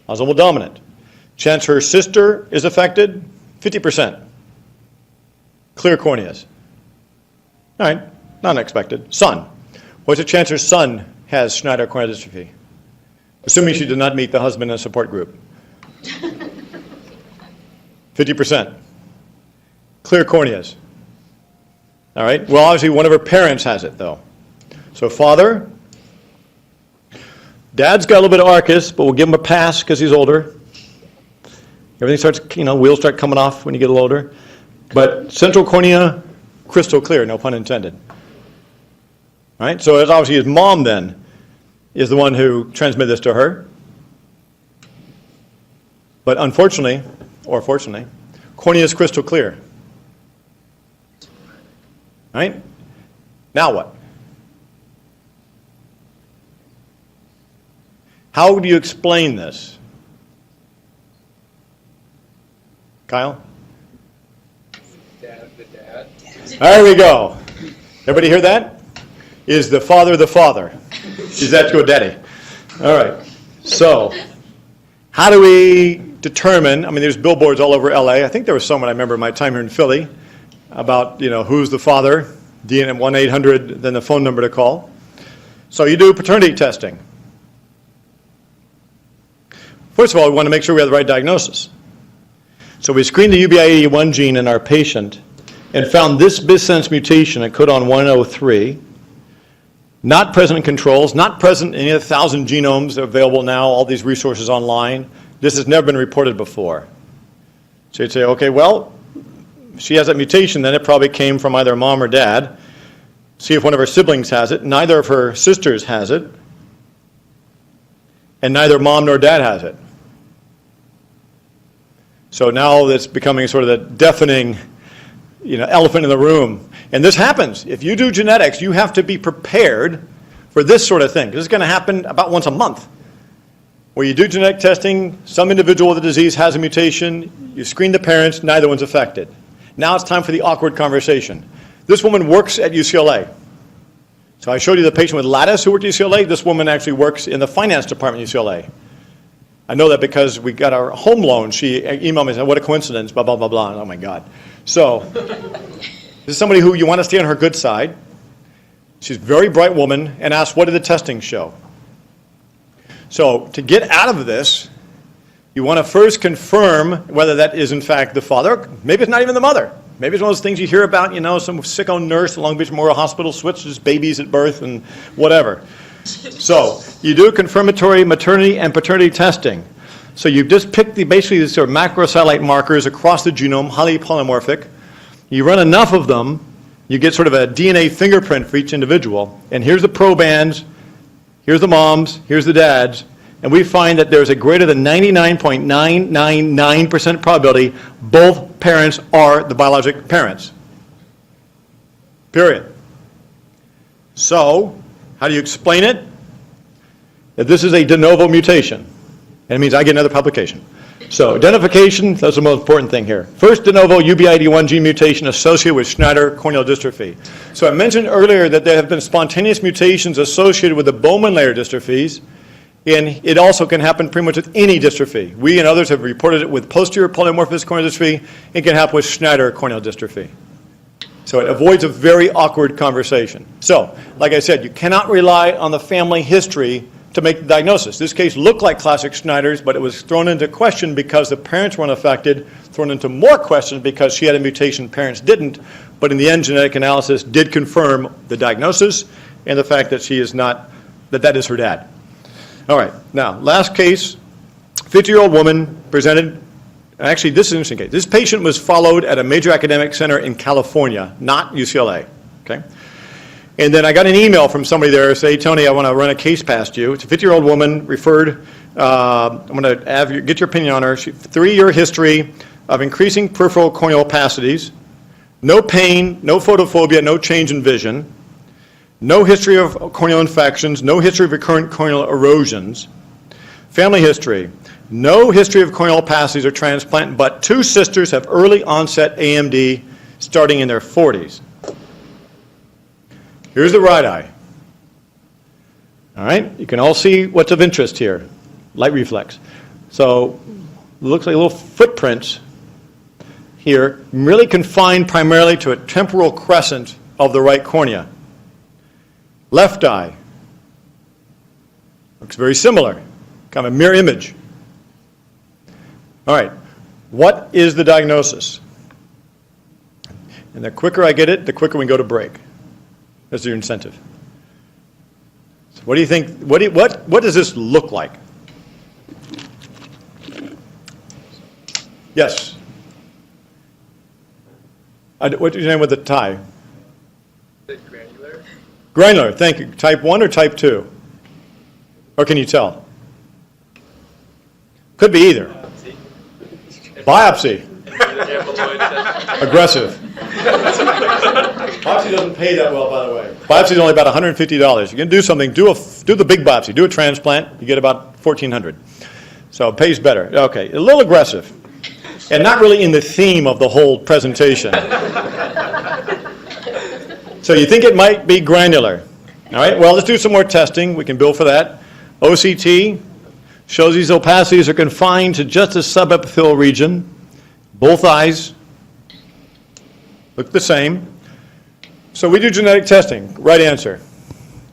Autosomal dominant. Chance her sister is affected? 50%. Clear corneas. All right, not unexpected. Son. What's the chance her son has Schneider corneal dystrophy? Assuming she did not meet the husband in a support group. 50%. Clear corneas. All right, well, obviously one of her parents has it, though. So father, dad's got a little bit of arcus, but we'll give him a pass because he's older. Everything starts, wheels start coming off when you get a little older. But central cornea, crystal clear, no pun intended. All right, so it's obviously his mom then is the one who transmitted this to her. But unfortunately, or fortunately, cornea is crystal clear. All right, now what? How do you explain this? Kyle? The dad. There we go. Everybody hear that? Is the father the father? Is that your daddy? All right. So, how do we determine? I mean, there's billboards all over LA. I think there was someone I remember in my time here in Philly about, who's the father, DNA 1-800, then the phone number to call. So you do paternity testing. First of all, we want to make sure we have the right diagnosis. So we screened the UBI81 gene in our patient and found this missense mutation at codon 103, not present in controls, not present in any of the 1,000 genomes available now, all these resources online. This has never been reported before. So you'd say, okay, well, she has that mutation, then it probably came from either mom or dad. See if one of her siblings has it. Neither of her sisters has it. And neither mom nor dad has it. So now it's becoming sort of the deafening, elephant in the room. And this happens. If you do genetics, you have to be prepared for this sort of thing. This is going to happen about once a month. Where you do genetic testing, some individual with the disease has a mutation, you screen the parents, neither one's affected. Now it's time for the awkward conversation. This woman works at UCLA. So I showed you the patient with lattice who worked at UCLA. This woman actually works in the finance department at UCLA. I know that because we got our home loan. She emailed me and said, what a coincidence, blah, blah, blah, blah. Oh, my God. So this is somebody who you want to stay on her good side. She's a very bright woman, and asked, what did the testing show? So to get out of this, you want to first confirm whether that is, in fact, the father. Maybe it's not even the mother. Maybe it's one of those things you hear about, some sicko nurse at Long Beach Memorial Hospital switches babies at birth and whatever. So you do confirmatory maternity and paternity testing. So you just pick basically these sort of macrosatellite markers across the genome, highly polymorphic. You run enough of them, you get sort of a DNA fingerprint for each individual. And here's the probands, here's the moms, here's the dads. And we find that there's a greater than 99.999% probability both parents are the biologic parents. Period. So, how do you explain it? That this is a de novo mutation. And it means I get another publication. So, identification, that's the most important thing here. First de novo UBID1 gene mutation associated with Schneider corneal dystrophy. So I mentioned earlier that there have been spontaneous mutations associated with the Bowman layer dystrophies. And it also can happen pretty much with any dystrophy. We and others have reported it with posterior polymorphous corneal dystrophy. It can happen with Schneider corneal dystrophy. So it avoids a very awkward conversation. So, like I said, you cannot rely on the family history to make the diagnosis. This case looked like classic Schneider's, but it was thrown into question because the parents weren't affected, thrown into more question because she had a mutation, parents didn't. But in the end, genetic analysis did confirm the diagnosis and the fact that she is not, that is her dad. All right, now, last case, 50-year-old woman presented, actually this is an interesting case. This patient was followed at a major academic center in California, not UCLA, okay? And then I got an email from somebody there saying, Tony, I want to run a case past you. It's a 50-year-old woman referred, I'm going to get your opinion on her. 3-year history of increasing peripheral corneal opacities, no pain, no photophobia, no change in vision. No history of corneal infections, no history of recurrent corneal erosions. Family history, no history of corneal opacities or transplant, but 2 sisters have early onset AMD starting in their 40s. Here's the right eye. All right, you can all see what's of interest here. Light reflex. So it looks like little footprints here, really confined primarily to a temporal crescent of the right cornea. Left eye looks very similar, kind of a mirror image. All right, what is the diagnosis? And the quicker I get it, the quicker we can go to break. That's your incentive. So what do you think? What does this look like? Yes. What's your name with the tie? Granular. Granular, thank you. Type 1 or type 2? Or can you tell? Could be either. Biopsy. Aggressive. Biopsy doesn't pay that well, by the way. Biopsy is only about $150. You can do something, do the big biopsy, do a transplant, you get about $1,400. So it pays better. Okay, a little aggressive. And not really in the theme of the whole presentation. So you think it might be granular. All right, well, let's do some more testing. We can bill for that. OCT shows these opacities are confined to just a subepithelial region. Both eyes look the same. So we do genetic testing. Right answer.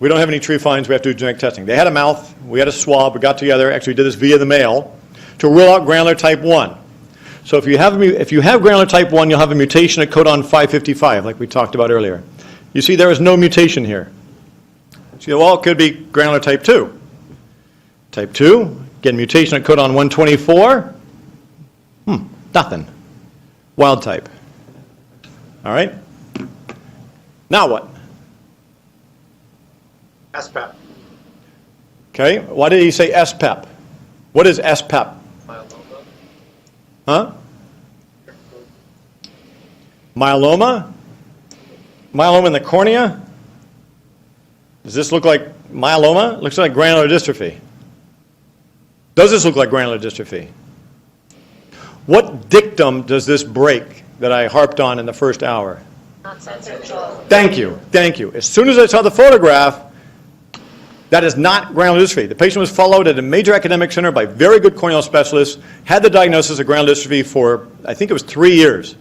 We don't have any tree finds. We have to do genetic testing. They had a mouth. We had a swab. We got together. Actually, we did this via the mail to rule out granular type 1. So if you have granular type 1, you'll have a mutation at codon 555, like we talked about earlier. You see there is no mutation here. So, well, it could be granular type 2. Type 2, again, mutation at codon 124. Nothing. Wild type. All right? Now what? SPEP. Okay, why did he say SPEP? What is SPEP? Myeloma. Huh? Myeloma? Myeloma in the cornea? Does this look like myeloma? It looks like granular dystrophy. Does this look like granular dystrophy? What dictum does this break that I harped on in the first hour? Not central. Thank you, thank you. As soon as I saw the photograph, that is not granular dystrophy. The patient was followed at a major academic center by very good corneal specialists, had the diagnosis of granular dystrophy for, I think it was 3 years.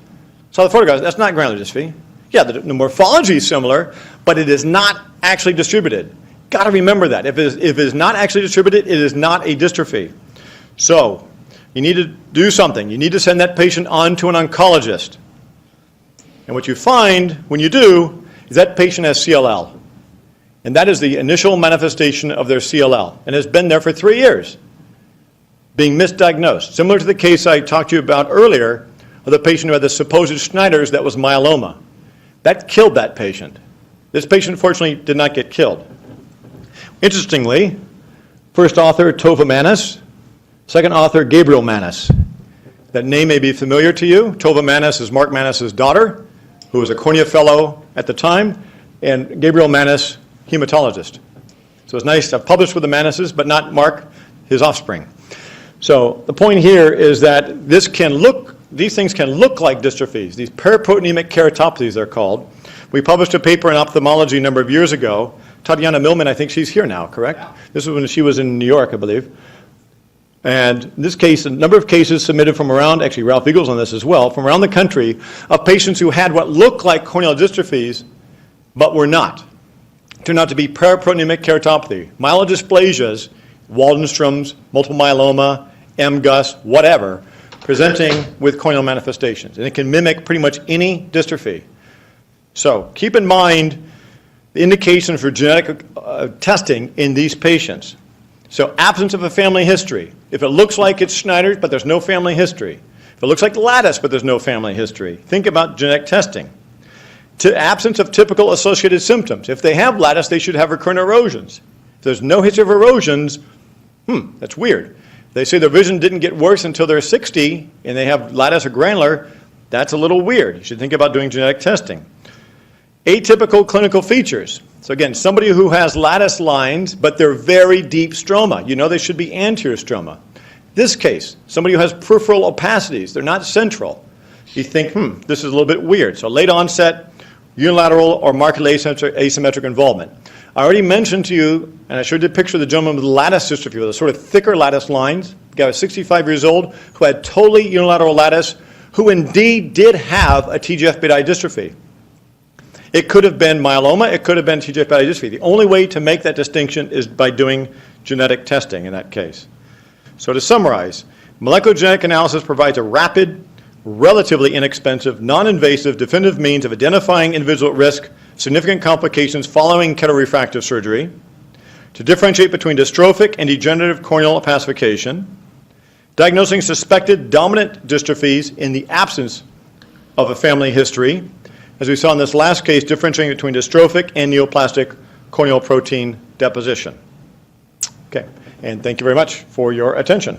Saw the photograph, that's not granular dystrophy. Yeah, the morphology is similar, but it is not actually distributed. Got to remember that. If it is not actually distributed, it is not a dystrophy. So, you need to do something. You need to send that patient on to an oncologist. And what you find when you do is that patient has CLL. And that is the initial manifestation of their CLL, and has been there for 3 years, being misdiagnosed. Similar to the case I talked to you about earlier of the patient who had the supposed Schneider's that was myeloma. That killed that patient. This patient, fortunately, did not get killed. Interestingly, first author, Tova Manis, second author, Gabriel Manis. That name may be familiar to you. Tova Manis is Mark Manis's daughter, who was a cornea fellow at the time, and Gabriel Manis, hematologist. So it's nice. I've published with the Manises, but not Mark, his offspring. So the point here is that these things can look like dystrophies. These paraproteinemic keratopathies, they're called. We published a paper in ophthalmology a number of years ago. Tatiana Millman, I think she's here now, correct? Yeah. This was when she was in New York, I believe. And in this case, a number of cases submitted from around, actually Ralph Eagle's on this as well, from around the country of patients who had what looked like corneal dystrophies, but were not. Turned out to be paraproteinemic keratopathy, myelodysplasias, Waldenstrom's, multiple myeloma, MGUS, whatever, presenting with corneal manifestations. And it can mimic pretty much any dystrophy. So keep in mind the indication for genetic testing in these patients. So absence of a family history. If it looks like it's Schneider's, but there's no family history. If it looks like lattice, but there's no family history, think about genetic testing. To absence of typical associated symptoms. If they have lattice, they should have recurrent erosions. If there's no history of erosions, that's weird. They say their vision didn't get worse until they're 60 and they have lattice or granular, that's a little weird. You should think about doing genetic testing. Atypical clinical features. So again, somebody who has lattice lines, but they're very deep stroma. You know they should be anterior stroma. This case, somebody who has peripheral opacities. They're not central. You think, this is a little bit weird. So late onset, unilateral or markedly asymmetric involvement. I already mentioned to you, and I showed you a picture of the gentleman with the lattice dystrophy, with a sort of thicker lattice lines. The guy was 65 years old who had totally unilateral lattice, who indeed did have a TGF-beta dystrophy. It could have been myeloma, it could have been TGF-beta dystrophy. The only way to make that distinction is by doing genetic testing in that case. So to summarize, molecular genetic analysis provides a rapid, relatively inexpensive, non-invasive, definitive means of identifying individual at risk, significant complications following ketorefractive surgery, to differentiate between dystrophic and degenerative corneal opacification, diagnosing suspected dominant dystrophies in the absence of a family history, as we saw in this last case, differentiating between dystrophic and neoplastic corneal protein deposition. Okay, and thank you very much for your attention.